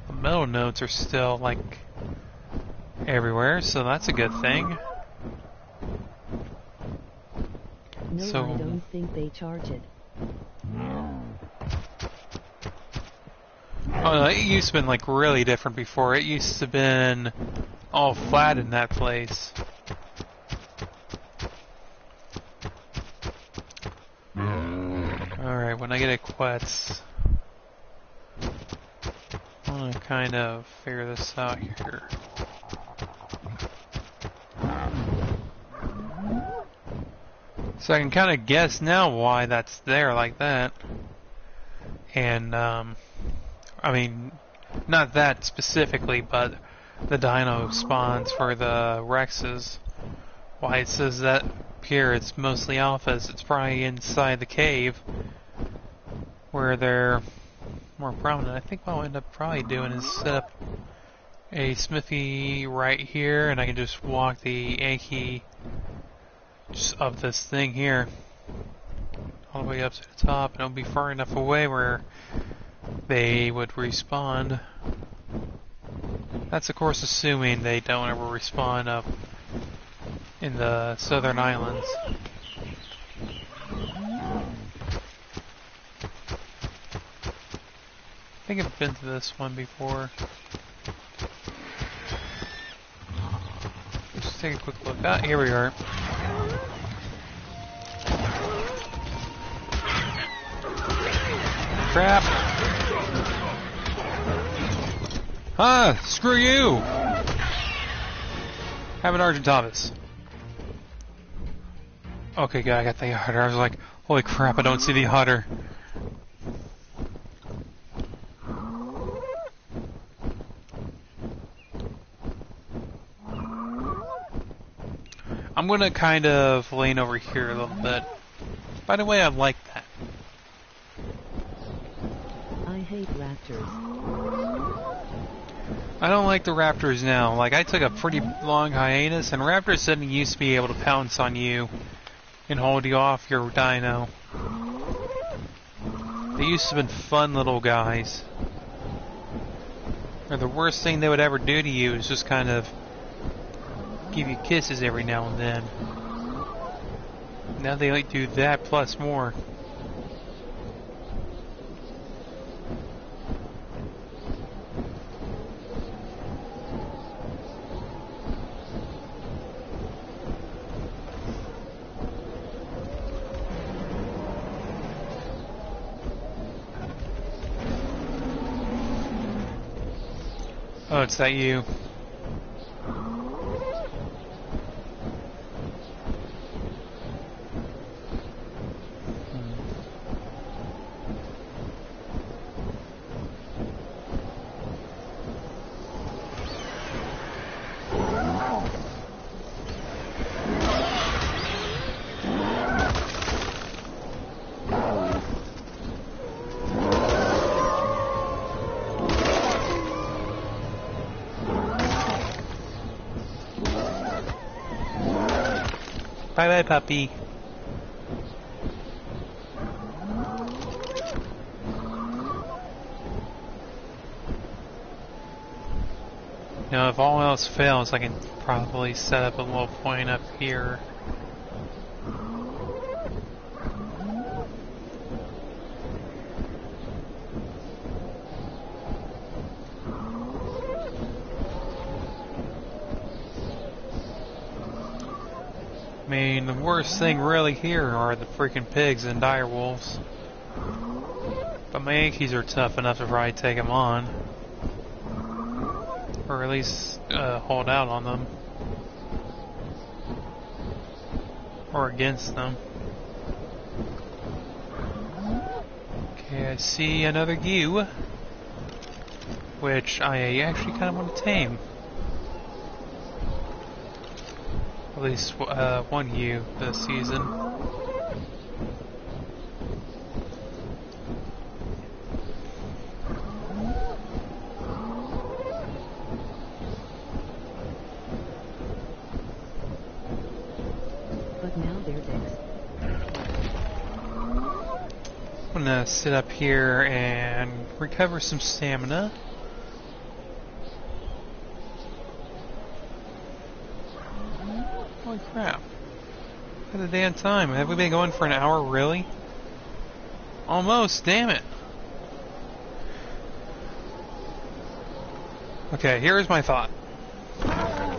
The metal nodes are still, like, everywhere, so that's a good thing. No, So, I don't think they charge it. Oh no, it used to have been like really different before. It used to have been all flat in that place. Alright, when I get a quest, I want to kind of figure this out here. So I can kind of guess now why that's there like that. And, I mean, not that specifically, but the dino spawns for the Rexes. Why it says that here it's mostly alphas, it's probably inside the cave where they're more prominent. I think what I'll end up probably doing is set up a smithy right here, and I can just walk the Yankee just of this thing here all the way up to the top, and it'll be far enough away where they would respawn. That's of course assuming they don't ever respawn up in the southern islands. I think I've been to this one before. Let's take a quick look. Ah, here we are. Crap! Ah, screw you! Have an Argentavis. Okay, good, I got the Otter. I was like, holy crap, I don't see the Otter. I'm gonna kind of lean over here a little bit. By the way, I like that. I hate raptors. I don't like the raptors now. Like, I took a pretty long hiatus, and raptors didn't used to be able to pounce on you and hold you off your dino. They used to have been fun little guys. Or the worst thing they would ever do to you is just kind of give you kisses every now and then. Now they like do that plus more. Oh, it's that you. Bye bye, puppy. Now, if all else fails, I can probably set up a little point up here. I mean, the worst thing really here are the freaking pigs and dire wolves. But my Yankees are tough enough to probably take them on. Or at least hold out on them. Or against them. Okay, I see another ewe. Which I actually kind of want to tame. At least one ewe this season. But now they're dead. I'm gonna sit up here and recover some stamina. Holy crap. At the damn time. Have we been going for an hour, really? Almost, damn it. Okay, here's my thought.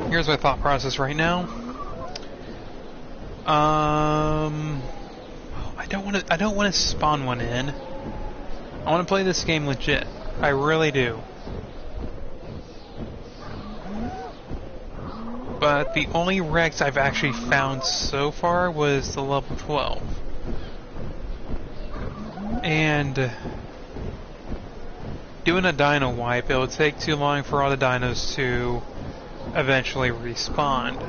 Here's my thought process right now. I I don't want to spawn one in. I want to play this game legit. I really do. But the only Rex I've actually found so far was the level 12. And doing a dino wipe, it would take too long for all the dinos to eventually respawn.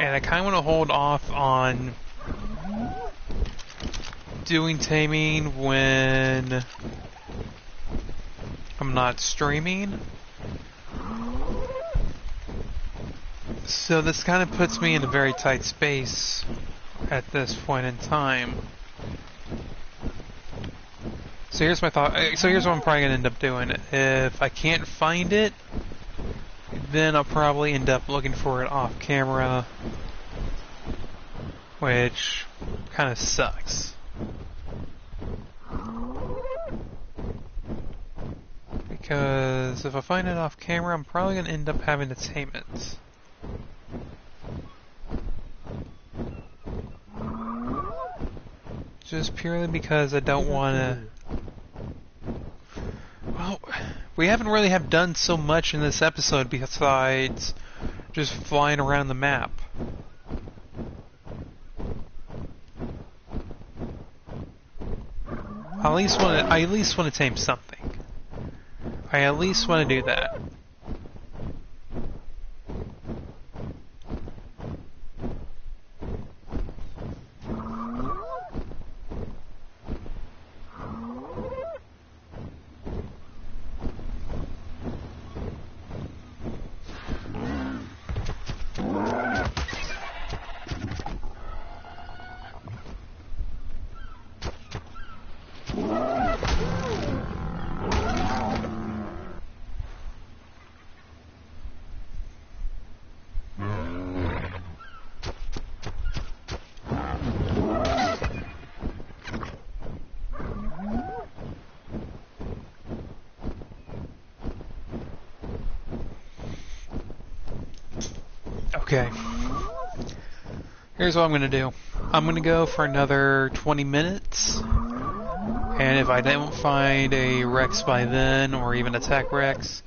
And I kind of want to hold off on doing taming when I'm not streaming. So this kind of puts me in a very tight space at this point in time. So here's my thought. So here's what I'm probably going to end up doing. If I can't find it, then I'll probably end up looking for it off camera, which kind of sucks. Because if I find it off camera, I'm probably going to end up having to tame it. Just purely because I don't want to... Well, we haven't really done so much in this episode besides just flying around the map. I at least want to tame something. I at least want to do that. Okay. Here's what I'm going to do. I'm going to go for another 20 minutes. And if I don't find a Rex by then, or even attack Rex,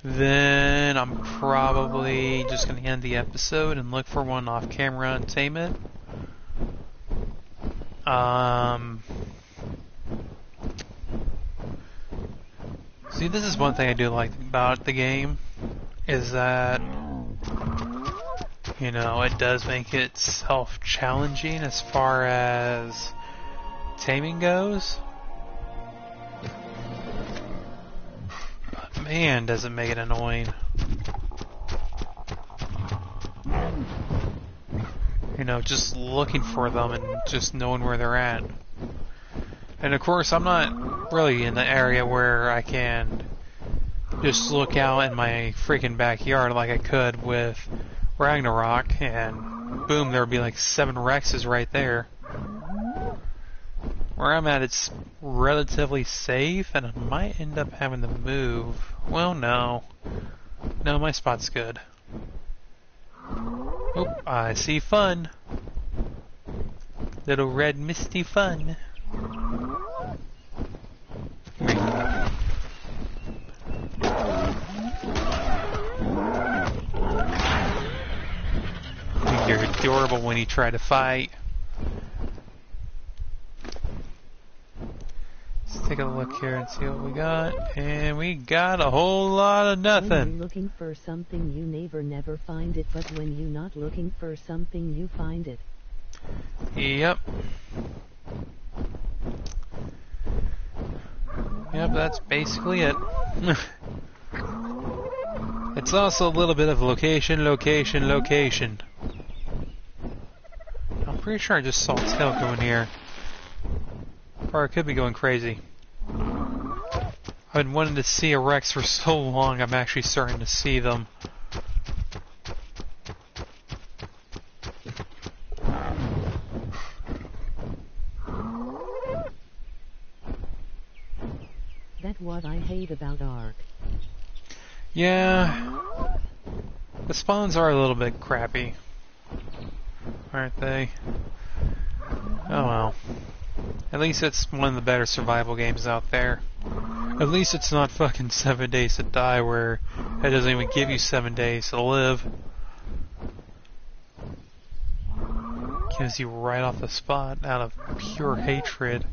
then I'm probably just going to end the episode and look for one off camera and tame it. See, this is one thing I do like about the game, is that, you know, it does make itself challenging as far as taming goes. But man, does it make it annoying. You know, just looking for them and just knowing where they're at. And of course, I'm not really in the area where I can just look out in my freaking backyard like I could with Ragnarok, and boom, there would be like 7 Rexes right there. Where I'm at, it's relatively safe, and I might end up having to move. Well, no. No, my spot's good. Oh, I see fun. Little red misty fun. You're adorable when you try to fight. Let's take a look here and see what we got. And we got a whole lot of nothing. When you're looking for something, you never find it, but when you're not looking for something, you find it. Yep. Yep, that's basically it. It's also a little bit of location, location, location. I'm pretty sure I just saw a tail going here. Or I could be going crazy. I've been wanting to see a Rex for so long, I'm actually starting to see them. That's what I hate about Ark. Yeah. The spawns are a little bit crappy, aren't they? Oh well. At least it's one of the better survival games out there. At least it's not fucking 7 Days to Die where it doesn't even give you 7 days to live. Kills you right off the spot out of pure hatred.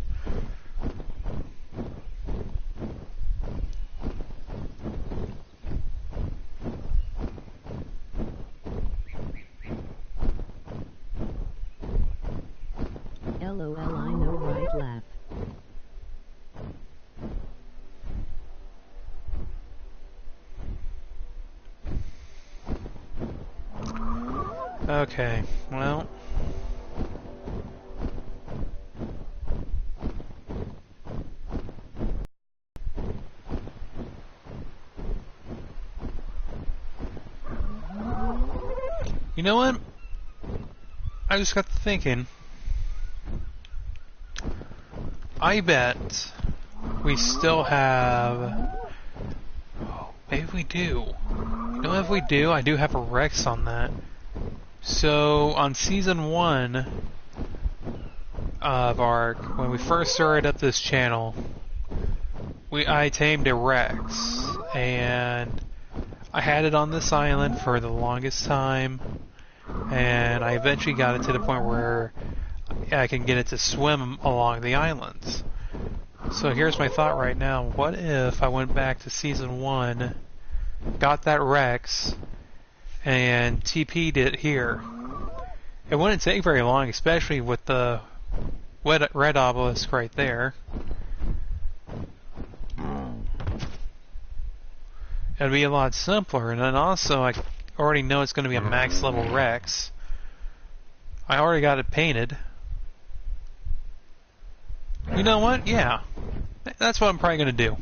LOL, I know, right? Laugh. Okay, well. You know what? I just got to thinking. I bet we still have... Oh, maybe we do. You know, if we do, I do have a Rex on that. So, on Season 1 of ARK, when we first started up this channel, I tamed a Rex, and I had it on this island for the longest time, and I eventually got it to the point where I can get it to swim along the islands. So here's my thought right now. What if I went back to Season 1, got that Rex, and TP'd it here? It wouldn't take very long, especially with the red obelisk right there. It'd be a lot simpler, and then also I already know it's going to be a max level Rex. I already got it painted. You know what? Yeah. That's what I'm probably going to do.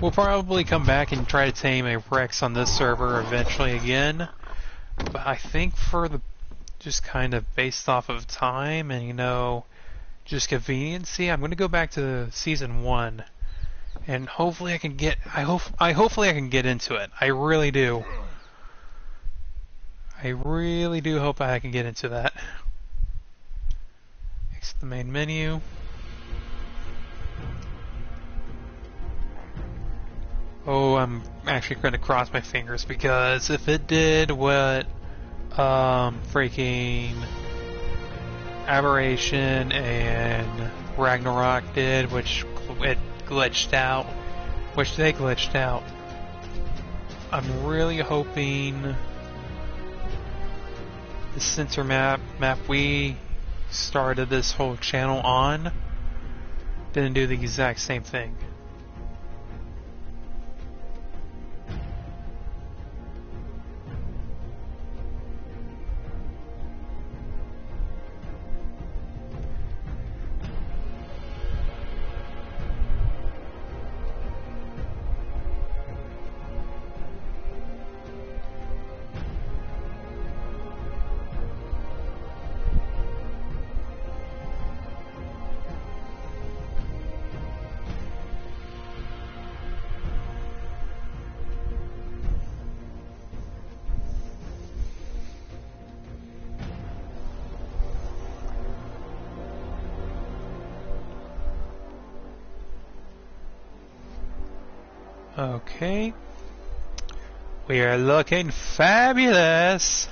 We'll probably come back and try to tame a Rex on this server eventually again. But I think for the... just kind of based off of time and, you know, just conveniency, I'm going to go back to Season 1. And hopefully I can get... hopefully I can get into it. I really do. I really do hope I can get into that. Exit the main menu. Oh, I'm actually going to cross my fingers, because if it did what freaking Aberration and Ragnarok did, which it glitched out, I'm really hoping the center map we started this whole channel on didn't do the exact same thing. Okay. We are looking fabulous.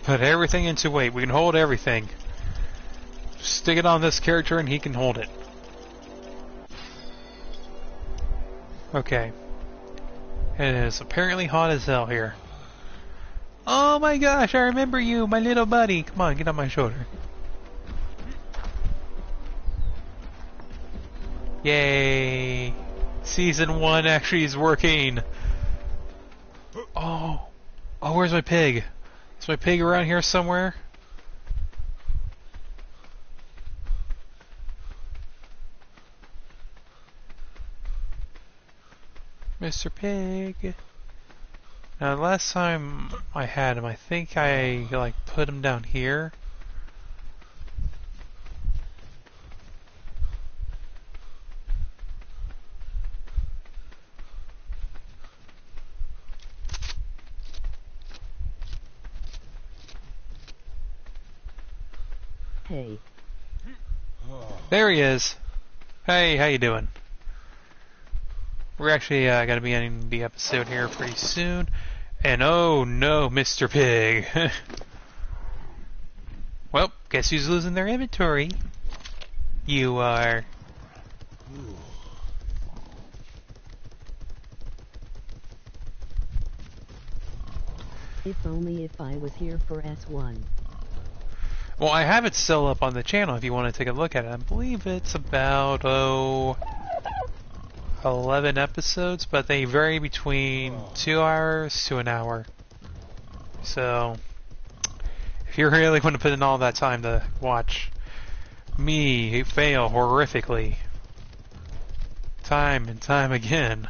Put everything into weight. We can hold everything. Just stick it on this character and he can hold it. Okay. It is apparently hot as hell here. Oh my gosh, I remember you, my little buddy. Come on, get on my shoulder. Yay! Season 1 actually is working. Oh, where's my pig? Is my pig around here somewhere? Mr. Pig. Now, the last time I had him, I think I, like, put him down here. Hey. There he is. Hey, how you doing? We're actually going to be ending the episode here pretty soon. And oh no, Mr. Pig. Well, guess who's losing their inventory? You are. If only if I was here for S1. Well, I have it still up on the channel if you want to take a look at it. I believe it's about, 11 episodes, but they vary between 2 hours to an hour. So, if you really want to put in all that time to watch me fail horrifically, time and time again.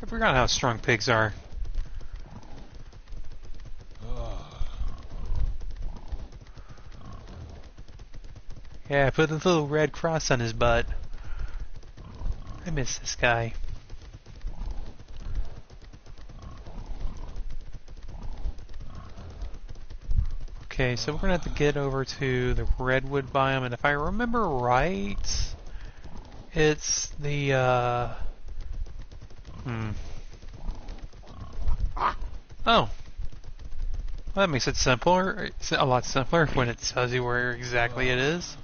I forgot how strong pigs are. Yeah, put a little red cross on his butt. I miss this guy. Okay, so we're gonna have to get over to the redwood biome, and if I remember right, it's the Oh. Well, that makes it simpler. It's a lot simpler when it tells you where exactly it is.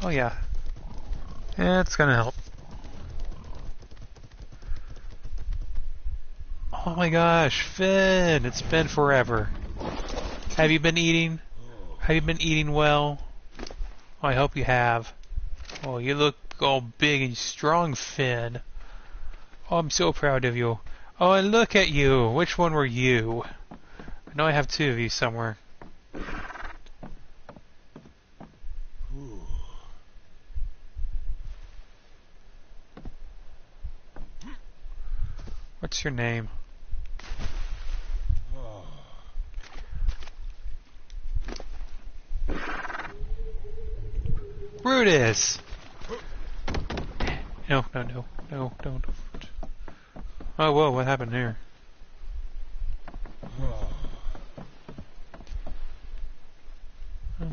Oh yeah. Yeah, it's gonna help. Oh my gosh, Finn! It's been forever. Have you been eating? Have you been eating well? Oh, I hope you have. Oh, you look all big and strong, Finn. Oh, I'm so proud of you. Oh, and look at you. Which one were you? I know I have two of you somewhere. What's your name? Brutus! No, don't. Oh, whoa, what happened here?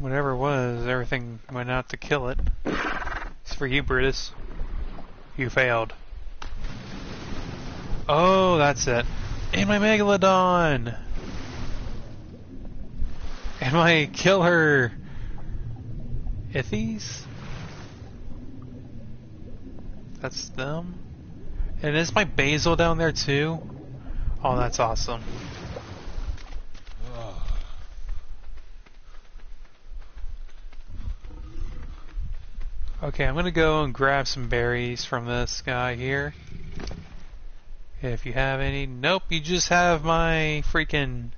Whatever it was, everything went out to kill it. It's for you, Brutus. You failed. Oh, that's it. And my Megalodon! And my killer... Ithies? That's them? And is my Basil down there too? Oh, that's awesome. Okay, I'm gonna go and grab some berries from this guy here. If you have any. Nope, you just have my freaking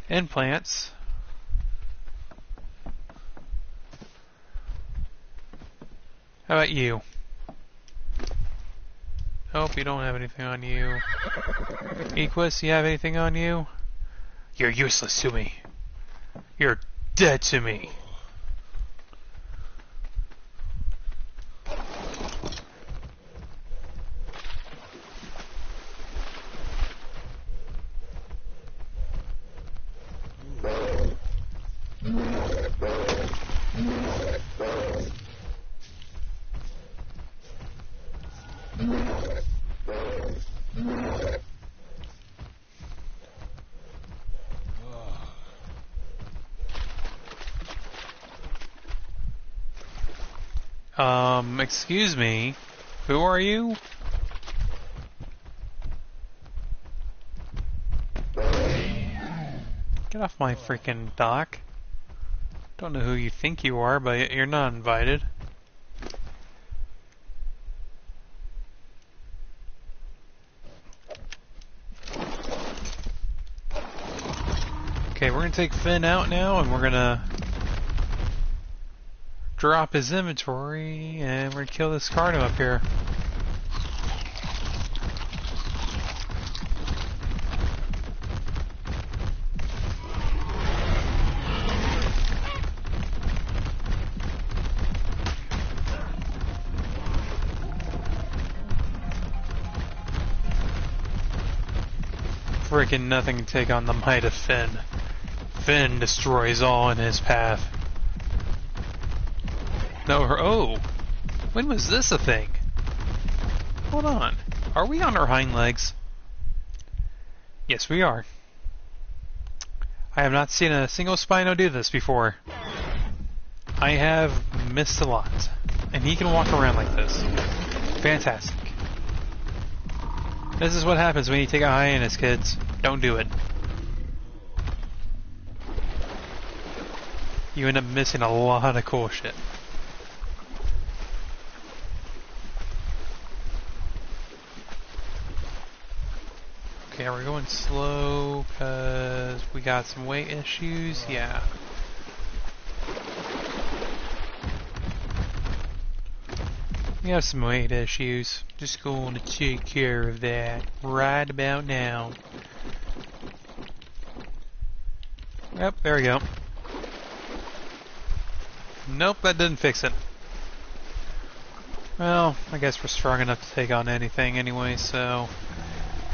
implants. How about you? Nope, you don't have anything on you. Equus, you have anything on you? You're useless to me. You're dead to me. Excuse me, who are you? Get off my freaking dock. Don't know who you think you are, but you're not invited. Okay, we're gonna take Finn out now, and we're gonna drop his inventory, and we're gonna kill this Carno up here. freaking nothing can take on the might of Finn. Finn destroys all in his path. No, oh! When was this a thing? Hold on. Are we on our hind legs? Yes, we are. I have not seen a single Spino do this before. I have missed a lot. And he can walk around like this. Fantastic. This is what happens when you take a hyenas, kids. Don't do it. You end up missing a lot of cool shit. Okay, we're going slow because we got some weight issues. Yeah. We have some weight issues. Just going to take care of that right about now. Yep, there we go. Nope, that didn't fix it. Well, I guess we're strong enough to take on anything anyway, so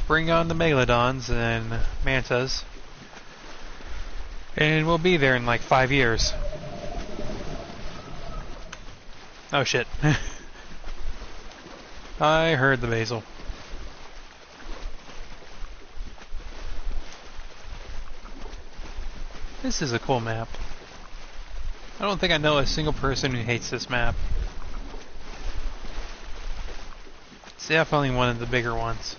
bring on the Megalodons and Mantas. And we'll be there in like 5 years. Oh shit. I heard the basil. This is a cool map. I don't think I know a single person who hates this map. It's definitely one of the bigger ones.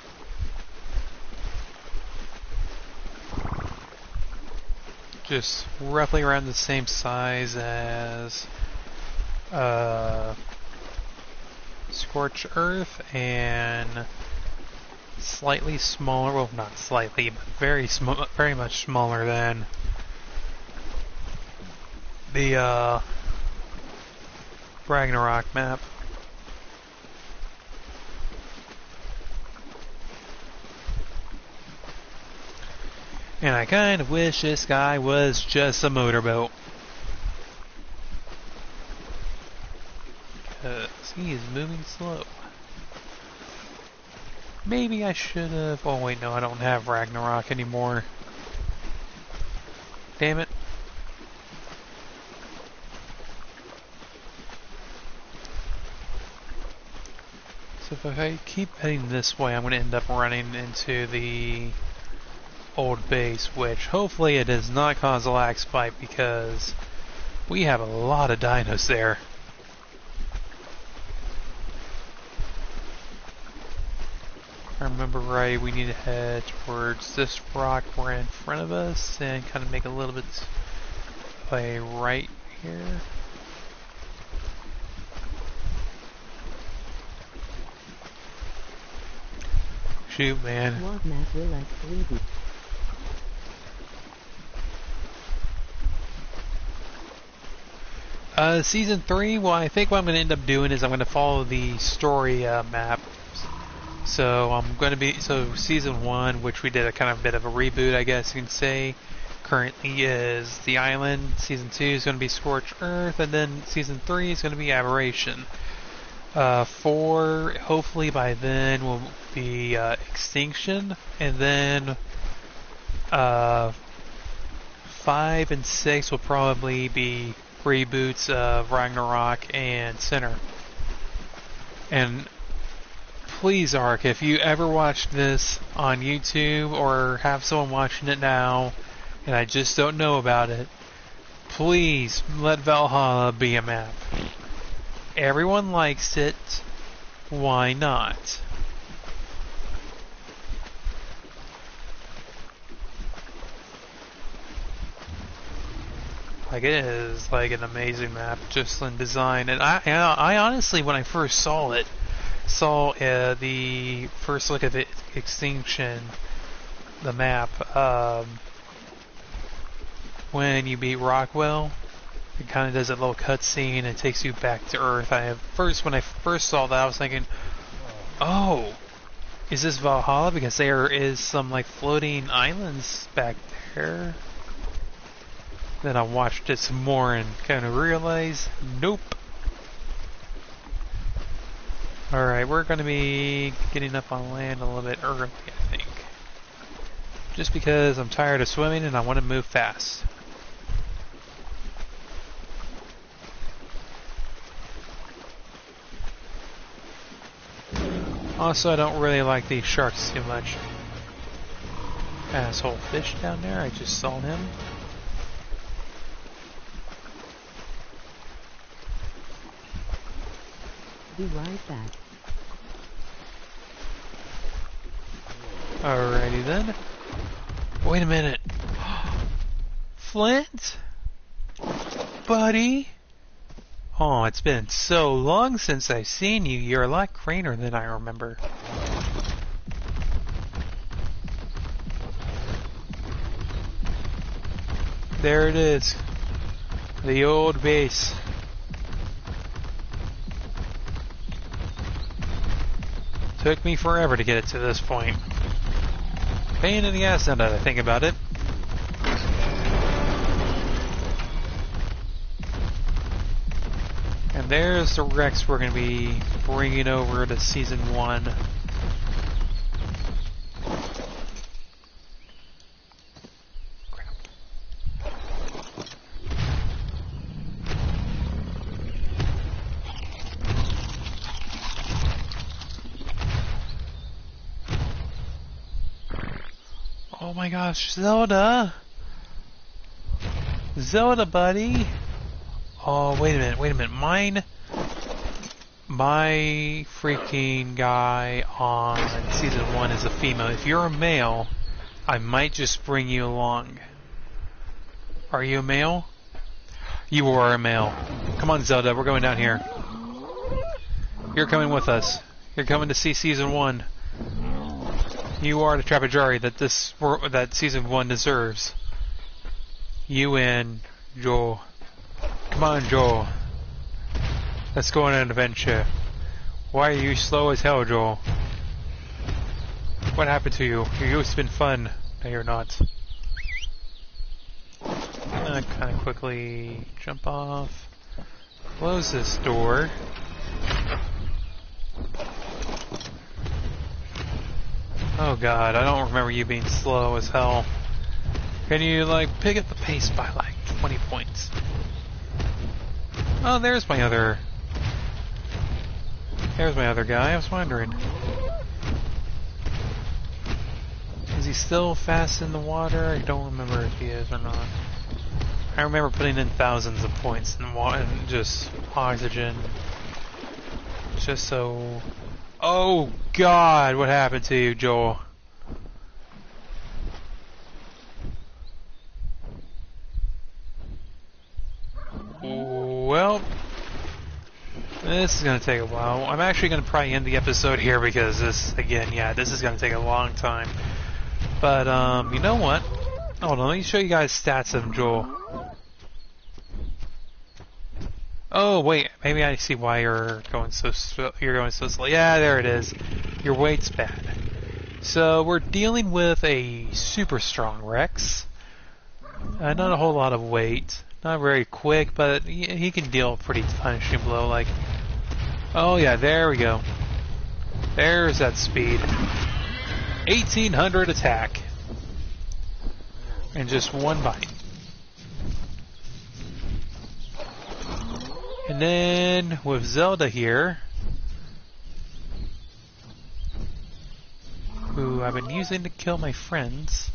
Just roughly around the same size as Scorched Earth, and slightly smaller, well not slightly, but very much smaller than the Ragnarok map. And I kind of wish this guy was just a motorboat. Because he is moving slow. Maybe I should have... Oh wait, no, I don't have Ragnarok anymore. Damn it. So if I keep heading this way, I'm going to end up running into the old base, which hopefully it does not cause a lag spike because we have a lot of dinos there. If I remember right, we need to head towards this rock right in front of us and kind of make a little bit of a right here. Shoot, man. Season 3, well, I think what I'm going to end up doing is I'm going to follow the story map. So I'm going to be, so Season 1, which we did a kind of bit of a reboot, I guess you can say, currently is The Island. Season 2 is going to be Scorched Earth, and then Season 3 is going to be Aberration. 4, hopefully by then, will be Extinction, and then 5 and 6 will probably be reboots of Ragnarok and Sinner. And please, Ark, if you ever watch this on YouTube or have someone watching it now and I just don't know about it, please let Valhalla be a map. Everyone likes it. Why not? Like, it is like an amazing map, just in design. And I honestly, when I first saw it, saw the first look at the Extinction, the map, when you beat Rockwell, it kind of does a little cutscene and takes you back to Earth. When I first saw that, I was thinking, oh, is this Valhalla? Because there is some like floating islands back there. Then I watched it some more and kind of realized, nope. Alright, we're going to be getting up on land a little bit early, I think. Just because I'm tired of swimming and I want to move fast. Also, I don't really like these sharks too much. Asshole fish down there, I just saw him. Be right back. Alrighty then. Wait a minute. Flint? Buddy? Oh, it's been so long since I've seen you. You're a lot greener than I remember. There it is. The old base. Took me forever to get it to this point. Pain in the ass now that I think about it. And there's the Rex we're going to be bringing over to Season 1. Crap. Oh my gosh, Zelda! Zelda, buddy! Oh, wait a minute. My freaking guy on Season 1 is a female. If you're a male, I might just bring you along. Are you a male? You are a male. Come on, Zelda, we're going down here. You're coming with us. You're coming to see Season 1. You are the Trapajari that Season 1 deserves. You and Joel. Come on, Joel. Let's go on an adventure. Why are you slow as hell, Joel? What happened to you? You used to been fun. Now you're not. I'm gonna kind of quickly jump off. Close this door. Oh god, I don't remember you being slow as hell. Can you, like, pick up the pace by, like, 20 points? Oh, there's my other guy. I was wondering. Is he still fast in the water? I don't remember if he is or not. I remember putting in thousands of points in water and just oxygen. Just so... Oh god, what happened to you, Joel? Well, this is going to take a while. I'm actually going to probably end the episode here because this, again, yeah, this is going to take a long time. But, you know what? Hold on, let me show you guys stats of Joel. Oh, wait, maybe I see why you're going so slow. Yeah, there it is. Your weight's bad. So, we're dealing with a super strong Rex. Not a whole lot of weight. Not very quick, but he can deal a pretty punishing blow, like... Oh yeah, there we go. There's that speed. 1800 attack. And just one bite. And then, with Zelda here... who I've been using to kill my friends...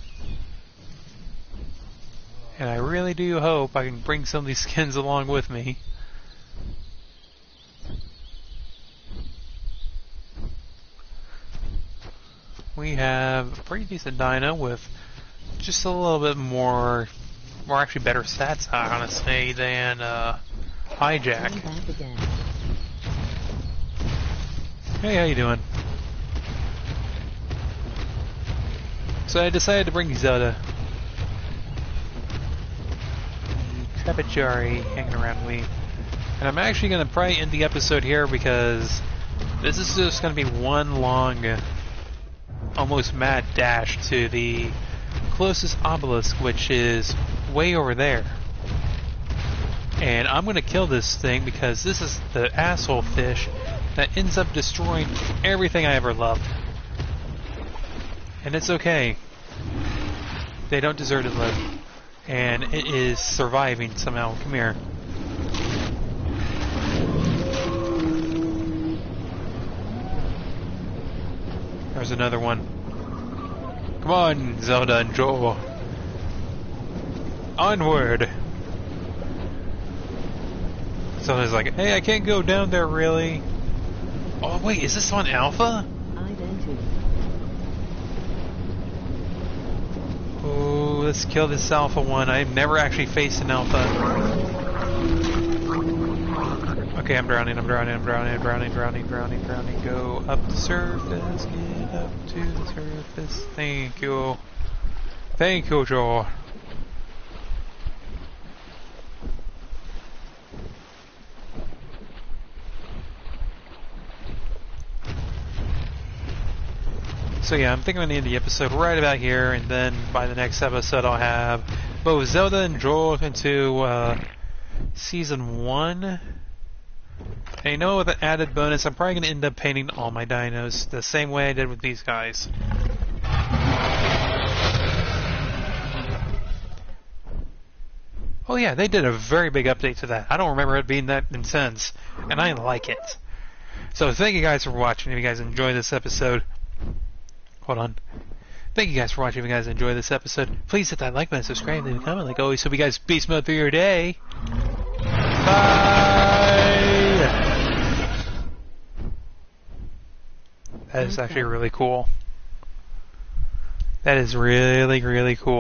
And I really do hope I can bring some of these skins along with me. We have a pretty decent dino with just a little bit more actually better stats, I honestly, than Hijack. Hey, how you doing? So I decided to bring Zelda. Trapajari hanging around me. And I'm actually going to probably end the episode here because this is just going to be one long, almost mad dash to the closest obelisk, which is way over there. And I'm going to kill this thing because this is the asshole fish that ends up destroying everything I ever loved. And it's okay. They don't deserve to live. And it is surviving somehow. Come here. There's another one. Come on, Zelda and Joel. Onward! Zelda's like, hey, I can't go down there, really. Oh, wait, is this on Alpha? Oh, let's kill this Alpha one. I've never actually faced an Alpha. Okay, I'm drowning. Go up the surface, get up to the surface. Thank you. Thank you, Joel. So yeah, I'm thinking I'm going to end the episode right about here, and then by the next episode I'll have both Zelda and Joel into Season 1. And you know, with an added bonus, I'm probably going to end up painting all my dinos the same way I did with these guys. Oh yeah, they did a very big update to that. I don't remember it being that intense, and I like it. So thank you guys for watching. If you guys enjoyed this episode... Hold on. Thank you guys for watching. If you guys enjoyed this episode, please hit that like button, subscribe, leave a comment like always. Hope you guys beast mode through your day. Bye! That is actually really cool. That is really, really cool.